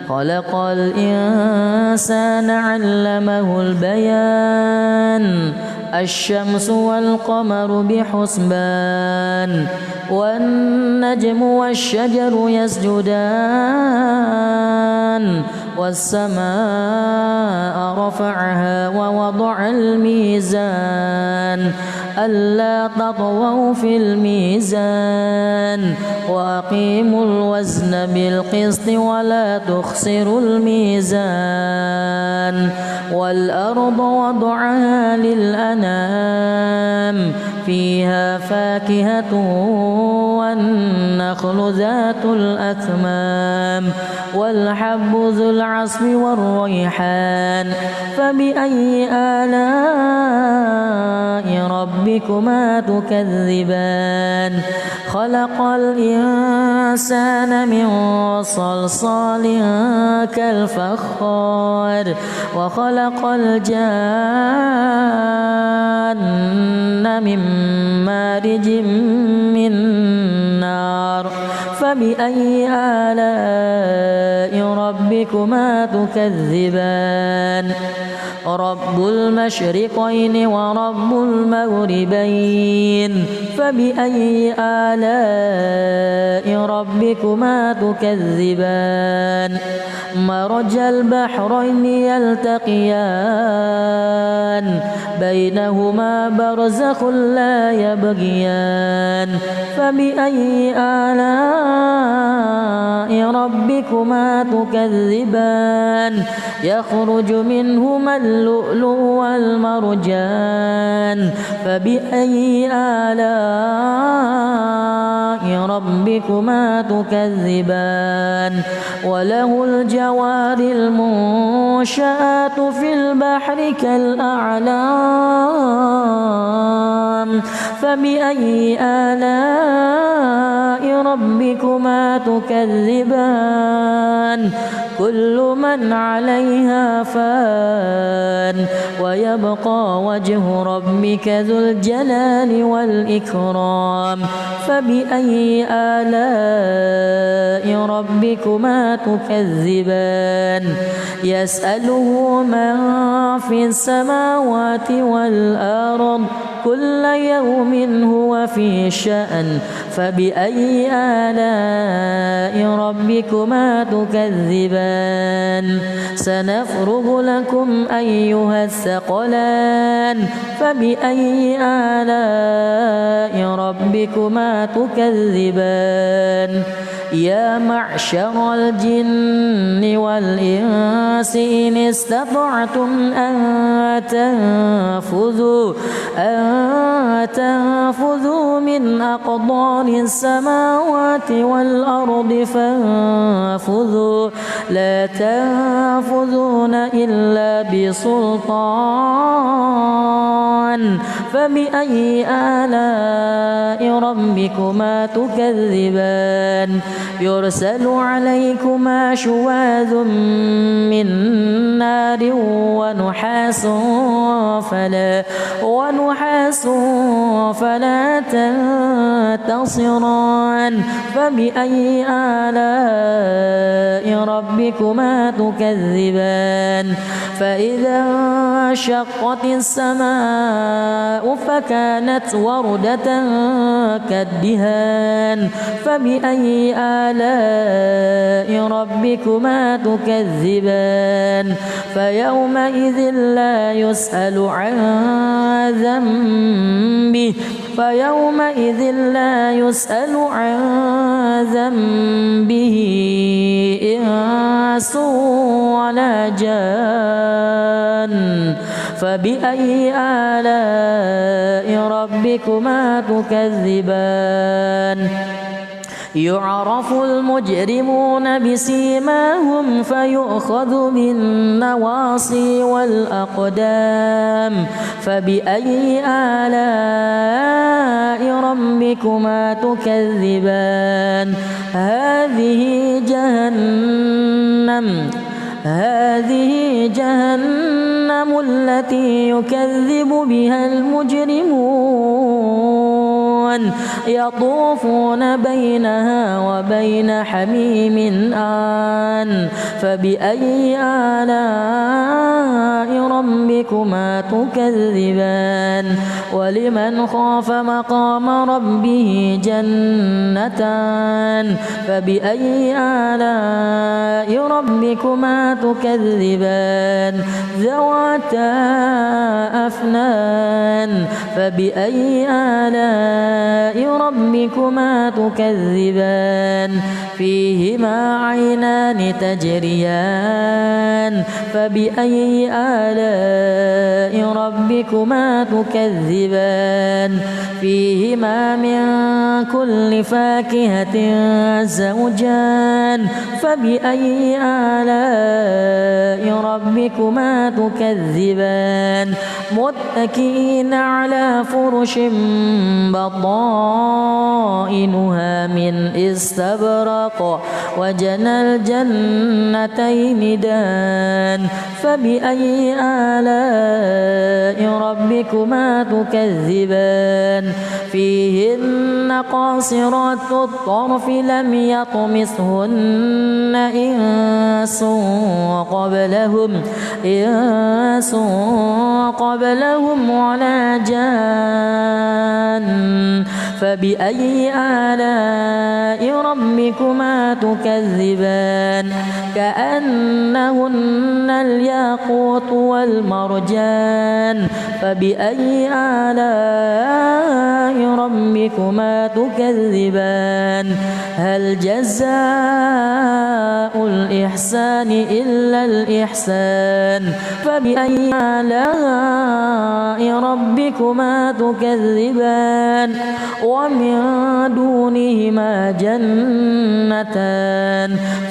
خلق الإنسان علمه البيان الشمس والقمر بحسبان والنجم والشجر يسجدان والسماء رفعها ووضع الميزان ألا تطغوا في الميزان وأقيموا الوزن بالقسط ولا تخسروا الميزان والأرض وضعها للأنام فيها فاكهة والنخل ذات الأكمام والحب ذو العصف والريحان فبأي آلاء ربكما تكذبان خلق الإنسان من صلصال كالفخار وخلق الجان من مارج من نار فبأي آلاء ربكما تكذبان رب المشرقين ورب المغربين فبأي آلاء ربكما تكذبان مرج البحرين يلتقيان بينهما برزخ لا يبغيان فبأي آلاء ربكما تكذبان يخرج منهما اللؤلؤ والمرجان فبأي آلاء ربكما تكذبان وله الجوار المنشآت في البحر كالأعلام فبأي آلاء ربكما تكذبان كل من عليها فان ويبقى وجه ربك ذو الجلال والإكرام فبأي آلاء ربكما تكذبان يسأله من في السماوات والأرض كل يوم هو في شأن فبأي آلاء ربكما تكذبان سنفرغ لكم أيها الثقلان فبأي آلاء ربكما تكذبان يا معشر الجن والإنس إن استطعتم أن تنفذوا من أقطار السماوات والأرض فانفذوا لا تنفذون إلا بسلطان فبأي آلاء ربكما تكذبان يرسل عليكما شواذ من نار ونحاس فلا تنتصران فبأي آلاء ربكما تكذبان فإذا انشقت السماء فكانت وردة كالدهان فبأي آلاء ربكما تكذبان فيومئذ لا يسأل عن ذنبه إنس ولا جان فبأي آلاء ربكما تكذبان يعرف المجرمون بسيماهم فيؤخذ بالنواصي والأقدام فبأي آلاء ربكما تكذبان هذه جهنم التي يكذب بها المجرمون يطوفون بينها وبين حميم آن فبأي آلاء ربكما تكذبان ولمن خاف مقام ربه جنتان فبأي آلاء ربكما تكذبان ذواتا أفنان فبأي آلاء ربكما تكذبان فيهما عينان تجريان فبأي آلاء ربكما تكذبان فيهما من كل فاكهة زوجان فبأي آلاء ربكما تكذبان متكئين على فرش بطائنها من استبرق وجنى الجنتين دان فبأي آلاء ربكما تكذبان فيهن قاصرات الطرف لم يطمثهن إنس قبلهم ولا جان فبأي آلاء ربكما تكذبان كأنهن الياقوت والمرجان فبأي آلاء ربكما تكذبان هل جزاء الإحسان إلا الإحسان فبأي آلاء ربكما تكذبان ومن دونهما جنتان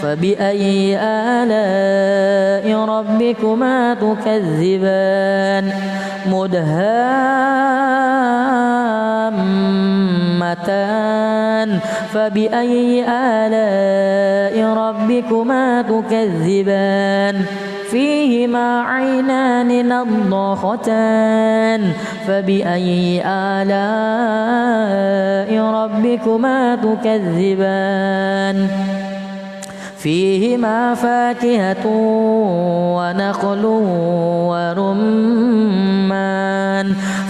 فبأي آلاء ربكما تكذبان مدهامتان فبأي آلاء ربكما تكذبان فيهما عينان نضاختان فبأي آلاء ربكما تكذبان فيهما فاكهة ونخل ورمان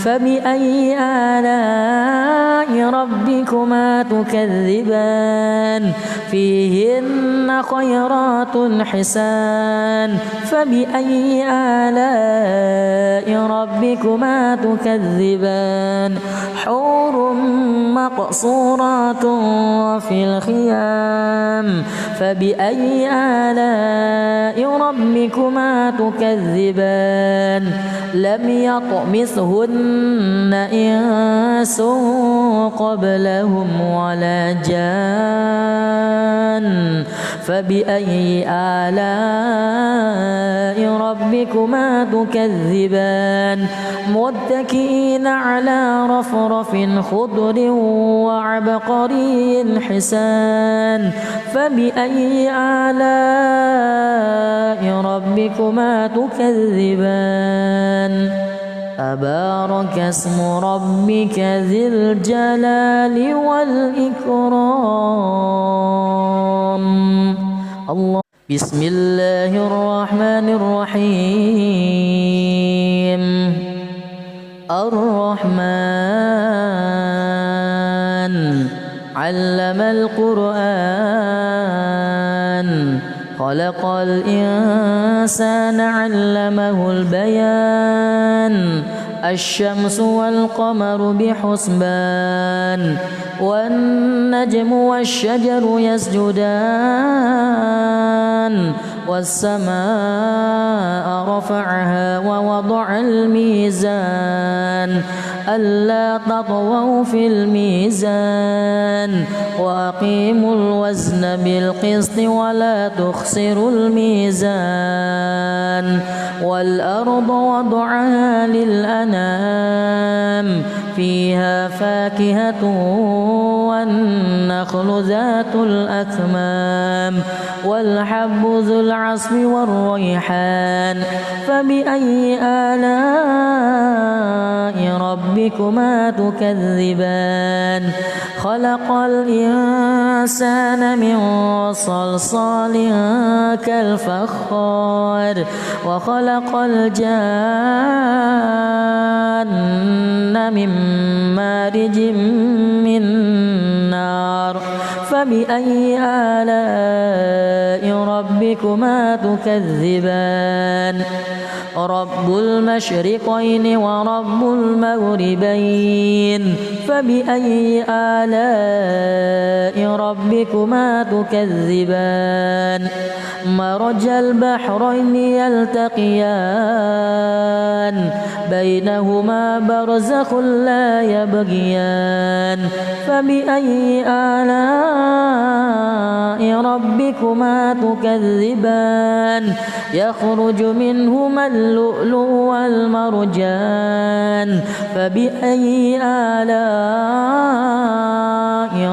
فبأي آلاء ربكما تكذبان فيهن خيرات حسان فبأي آلاء ربكما تكذبان حور مقصورات في الخيام فبأي آلاء ربكما تكذبان لم يطمثهن إنس قبلهم ولا جان فبأي آلاء ربكما تكذبان متكئين على رفرف خضر وعبقري حسان فبأي آلاء ربكما تكذبان تبارك اسم ربك ذي الجلال والإكرام. الله. بسم الله الرحمن الرحيم. الرحمن علم القرآن خلق الإنسان علمه البيان الشمس والقمر بحسبان والنجم والشجر يسجدان والسماء رفعها ووضع الميزان ألا تطغوا في الميزان وأقيموا الوزن بالقسط ولا تخسروا الميزان والأرض وضعها للأنام فيها فاكهة والنخل ذات الأكمام والحب ذو العصف والريحان فبأي آلاء ربكما تكذبان خلق الإنسان من صلصال كالفخار وخلق الجان من مارج من نار فبأي آلاء ربكما تكذبان رب المشرقين ورب المغربين فبأي آلاء ربكما تكذبان مرج البحرين يلتقيان بينهما برزخ لا يبغيان فبأي آلاء ربكما تكذبان يخرج منهما اللؤلؤ والمرجان فبأي آلاء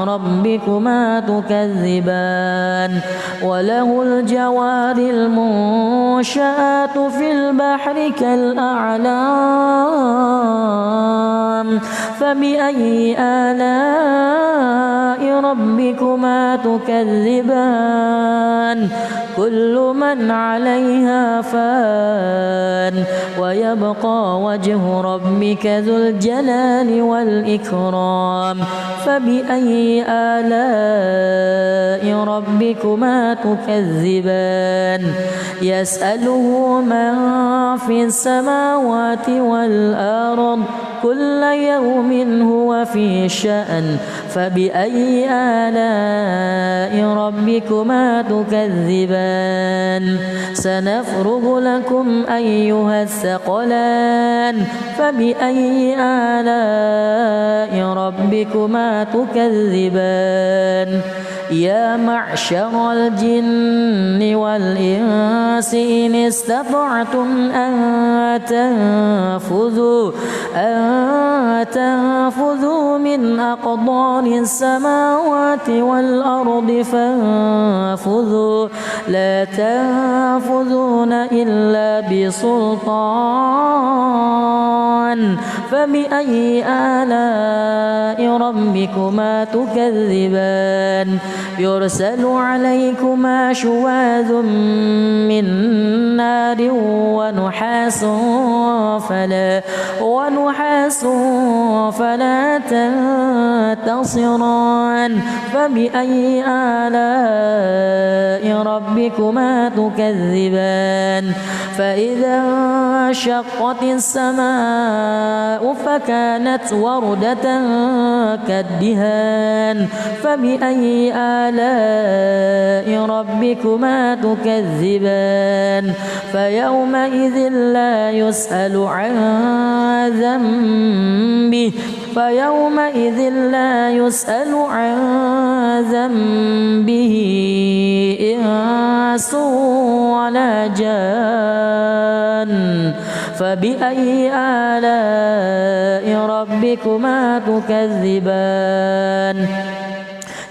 ربكما تكذبان وله الجوار المنشآت في البحر كالأعلام فبأي آلاء ربكما تكذبان كل من عليها فان ويبقى وجه ربك ذو الجلال والإكرام فبأي آلاء ربكما تكذبان يسأله من في السماوات والأرض كل يوم هو في شأن فبأي آلاء ربكما تكذبان سنفرغ لكم أيها الثقلان فبأي آلاء ربكما تكذبان يا معشر الجن والإنس إن استطعتم أن تنفذوا من أقطار السماوات والأرض فانفذوا لا تنفذون إلا بسلطان فبأي آلاء ربكما تكذبان يرسل عليكما شواذ من نار ونحاس فلا تنتصران فبأي آلاء ربكما تكذبان فإذا انشقت السماء فكانت وردة كالدهان فبأي آلاء ربكما تكذبان فيومئذ لا يسأل عن ذنبه إنس ولا جان فبأي آلاء ربكما تكذبان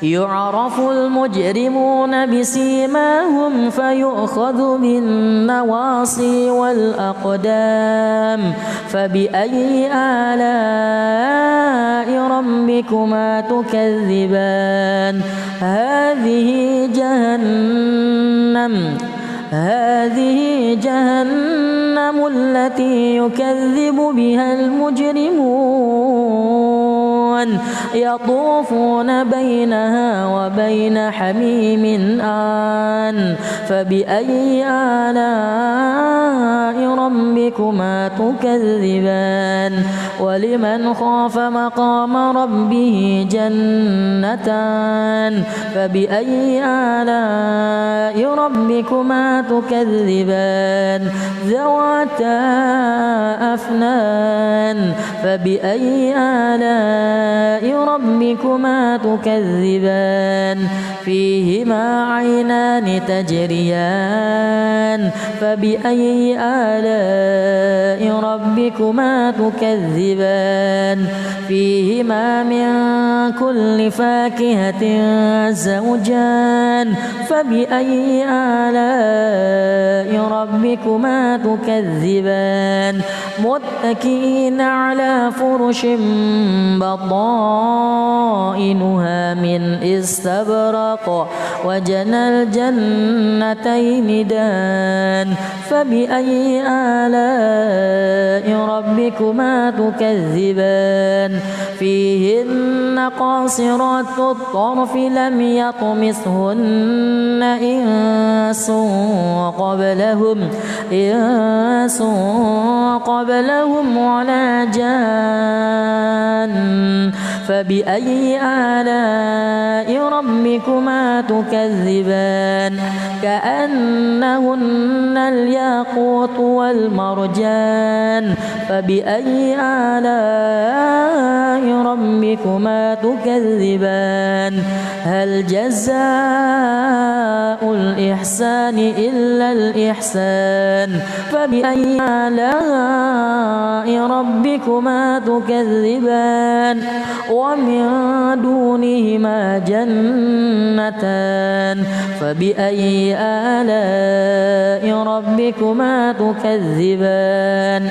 يعرف المجرمون بسيماهم فيؤخذ بالنواصي والأقدام فبأي آلاء ربكما تكذبان هذه جهنم التي يكذب بها المجرمون يطوفون بينها وبين حميم آن فبأي آلاء ربكما تكذبان ولمن خاف مقام ربه جنتان فبأي آلاء ربكما تكذبان ذواتا أفنان فبأي آلاء ربكما تكذبان فيهما عينان تجريان فبأي آلاء ربكما تكذبان فيهما من كل فاكهة زوجان فبأي آلاء ربكما تكذبان متكئين على فرش بطائنها من استبرق وجنى الجنتين دان فبأي آلاء ربكما تكذبان فيهن قاصرات الطرف لم يطمثهن إنس قبلهم ولا جان فبأي آلاء ربكما تكذبان كأنهن الياقوت والمرجان فبأي آلاء ربكما تكذبان هل جزاء الإحسان إلا الإحسان فبأي آلاء ربكما تكذبان ومن دونهما جنتان فبأي آلاء ربكما تكذبان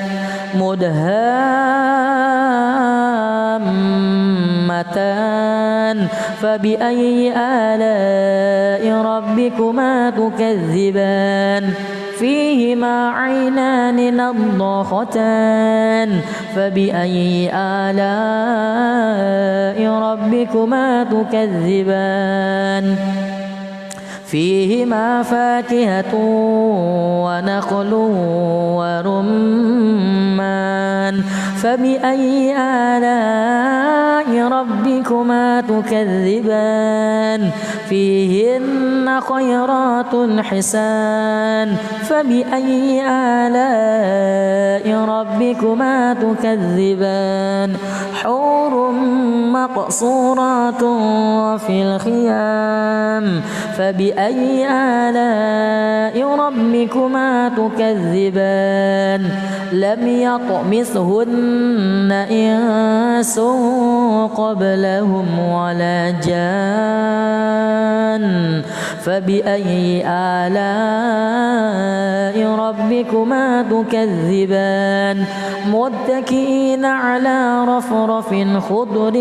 مدهامتان فبأي آلاء ربكما تكذبان فيهما عينان نضاختان فبأي آلاء ربكما تكذبان فيهما فاكهة ونخل ورمان فبأي آلاء ربكما تكذبان فيهن خيرات حسان فبأي آلاء ربكما تكذبان حور مقصورات في الخيام فبأي آلاء ربكما تكذبان لم يطمثهن إنس قبلهم ولا جان فبأي آلاء ربكما تكذبان متكئين على رفرف خضر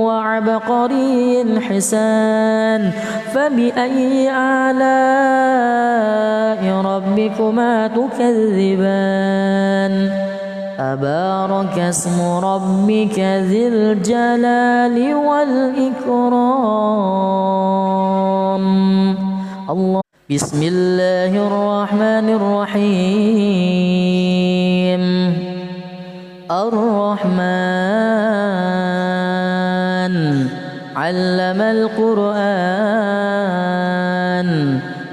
وعبقري حسان فبأي آلاء ربكما تكذبان تبارك اسم ربك ذي الجلال والإكرام الله بسم الله الرحمن الرحيم الرحمن علم القرآن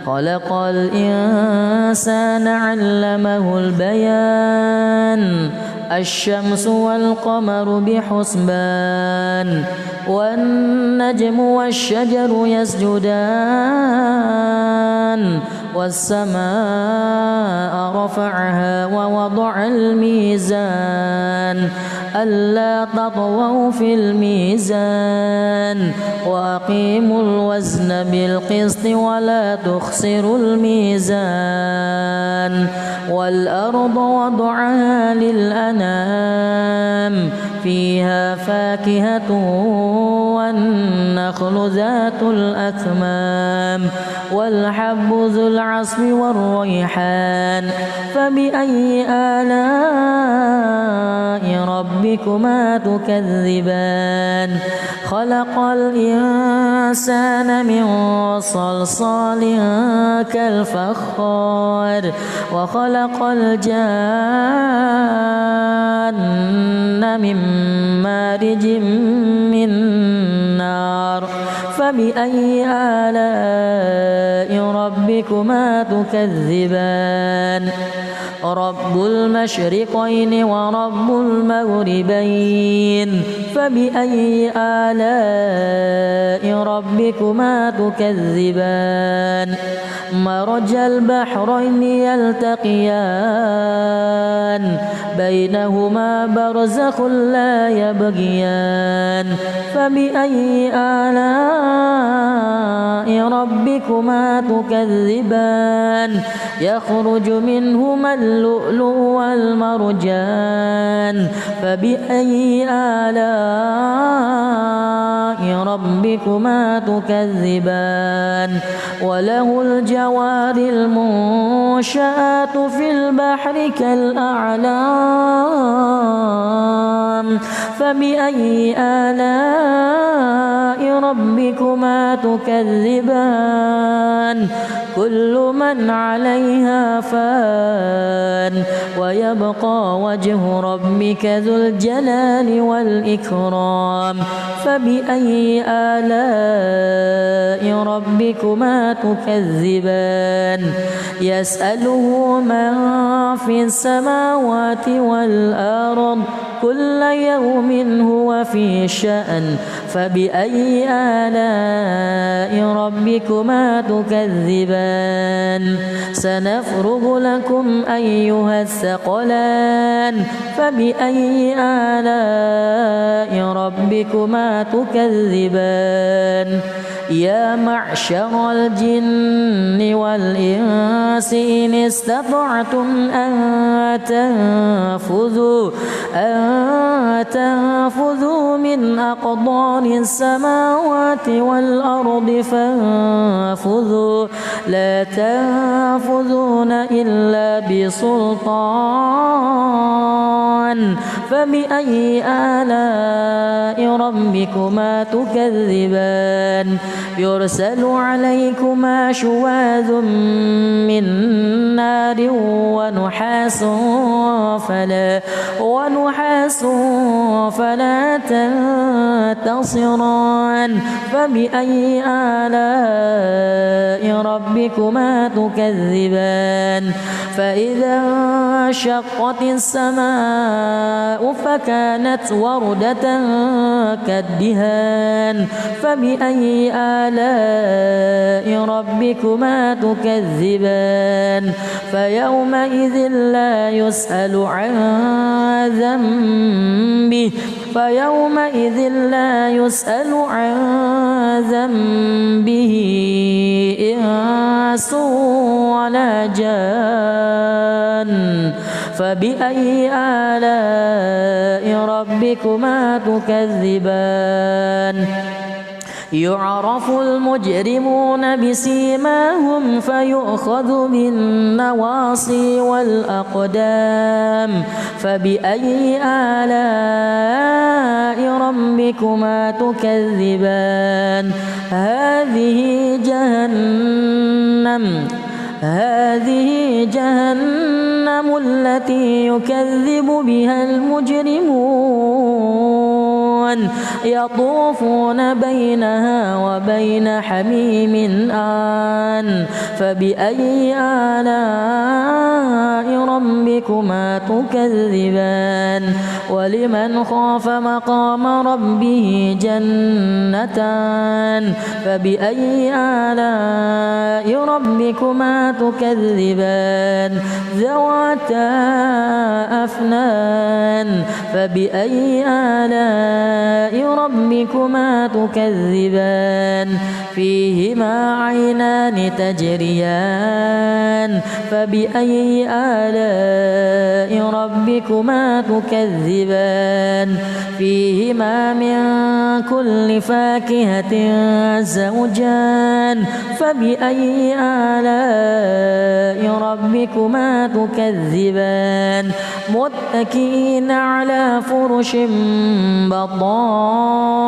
خلق الإنسان علمه البيان الشمس والقمر بحسبان والنجم والشجر يسجدان والسماء رفعها ووضع الميزان ألا تطغوا في الميزان وأقيموا الوزن بالقسط ولا تخسروا الميزان والأرض وضعها للأنام فيها فاكهة والنخل ذات الأكمام والحب ذو العصف والريحان فبأي آلاء ربكما تكذبان خلق الإنسان من صلصال كالفخار وخلق الجان من مارج من نار فبأي آلاء ربكما تكذبان رب المشرقين ورب المغربين فبأي آلاء ربكما تكذبان مرج البحرين يلتقيان بينهما برزخ لا يبغيان فبأي آلاء ربكما تكذبان يخرج منهما اللؤلؤ والمرجان فبأي آلاء ربكما تكذبان وله الجوار المنشآت في البحر كالأعلام فبأي آلاء ربكما تكذبان كل من عليها فان ويبقى وجه ربك ذو الجلال والإكرام فبأي آلاء ربكما تكذبان يسأله من في السماوات والأرض كل يوم هو في شأن فبأي آلاء ربكما تكذبان سنفرغ لكم أيها الثقلان فبأي آلاء ربكما تكذبان يا معشر الجن والإنس إن استطعتم أن تنفذوا من أقطار السماوات والأرض فانفذوا لا تنفذون إلا بسلطان فبأي آلاء ربكما تكذبان يرسل عليكما شواذ من نار ونحاس فلا تنتصران فبأي آلاء ربكما تكذبان فإذا انشقت السماء فكانت وردة كالدهان فبأي آلاء ربكما تكذبان فيومئذ لا يسأل عن ذنبه إنس ولا جان فبأي آلاء ربكما تكذبان يعرف المجرمون بسيماهم فيؤخذ بالنواصي والأقدام فبأي آلاء ربكما تكذبان هذه جهنم التي يكذب بها المجرمون يطوفون بينها وبين حميم آن فبأي آلاء ربكما تكذبان ولمن خاف مقام ربه جنتان فبأي آلاء ربكما تكذبان ذواتا أفنان فبأي آلاء ربكما تكذبان فيهما عينان تجريان فبأي آلاء ربكما تكذبان فيهما من كل فاكهة زوجان فبأي آلاء ربكما تكذبان متكئين على فرش بطائنها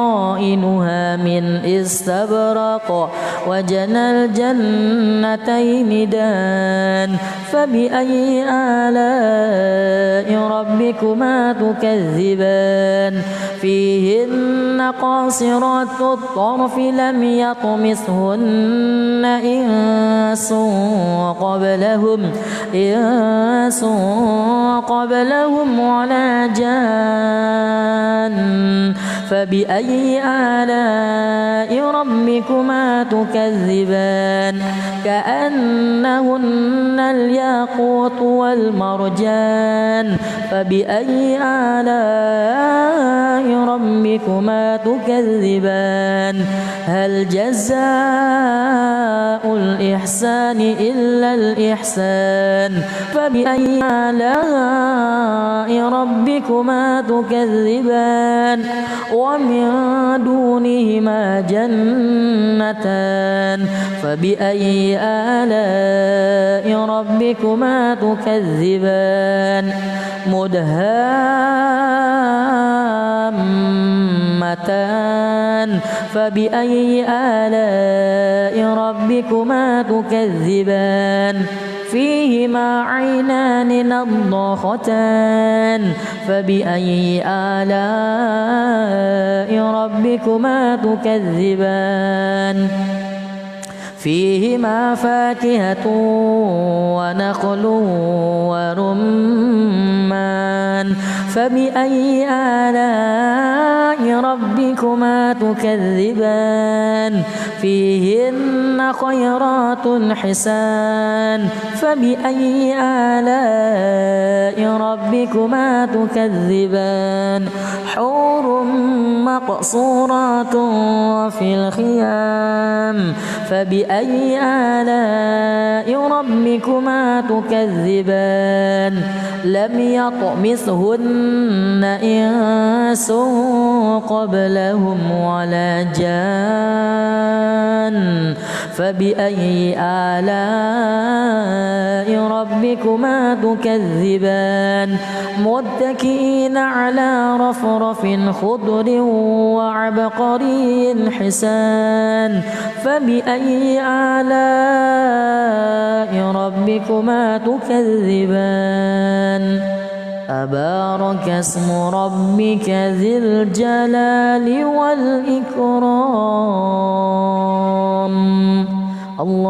من استبرق وجنى الجنتين دان فبأي آلاء ربكما تكذبان فيهن قاصرات الطرف لم يطمثهن إنس قبلهم ولا جان فبأي آلاء ربكما تكذبان كأنهن الياقوت والمرجان فبأي آلاء ربكما تكذبان هل جزاء الإحسان إلا الإحسان فبأي آلاء ربكما تكذبان ومن دونهما جنتان فبأي آلاء ربكما تكذبان مدهامتان فبأي آلاء ربكما تكذبان فيهما عينان نضاختان فبأي آلاء ربكما تكذبان فيهما فاكهة ونخل ورمان فبأي آلاء ربكما تكذبان فيهن خيرات حسان فبأي آلاء ربكما تكذبان حور مقصورات في الخيام فبأي آلاء ربكما تكذبان لم يطمثهن إنس قبلهم ولا جان فبأي آلاء ربكما تكذبان متكئين على رفرف خضر وعبقري حسان فبأي آلاء ربكما تكذبان تبارك اسم ربك ذي الجلال والإكرام الله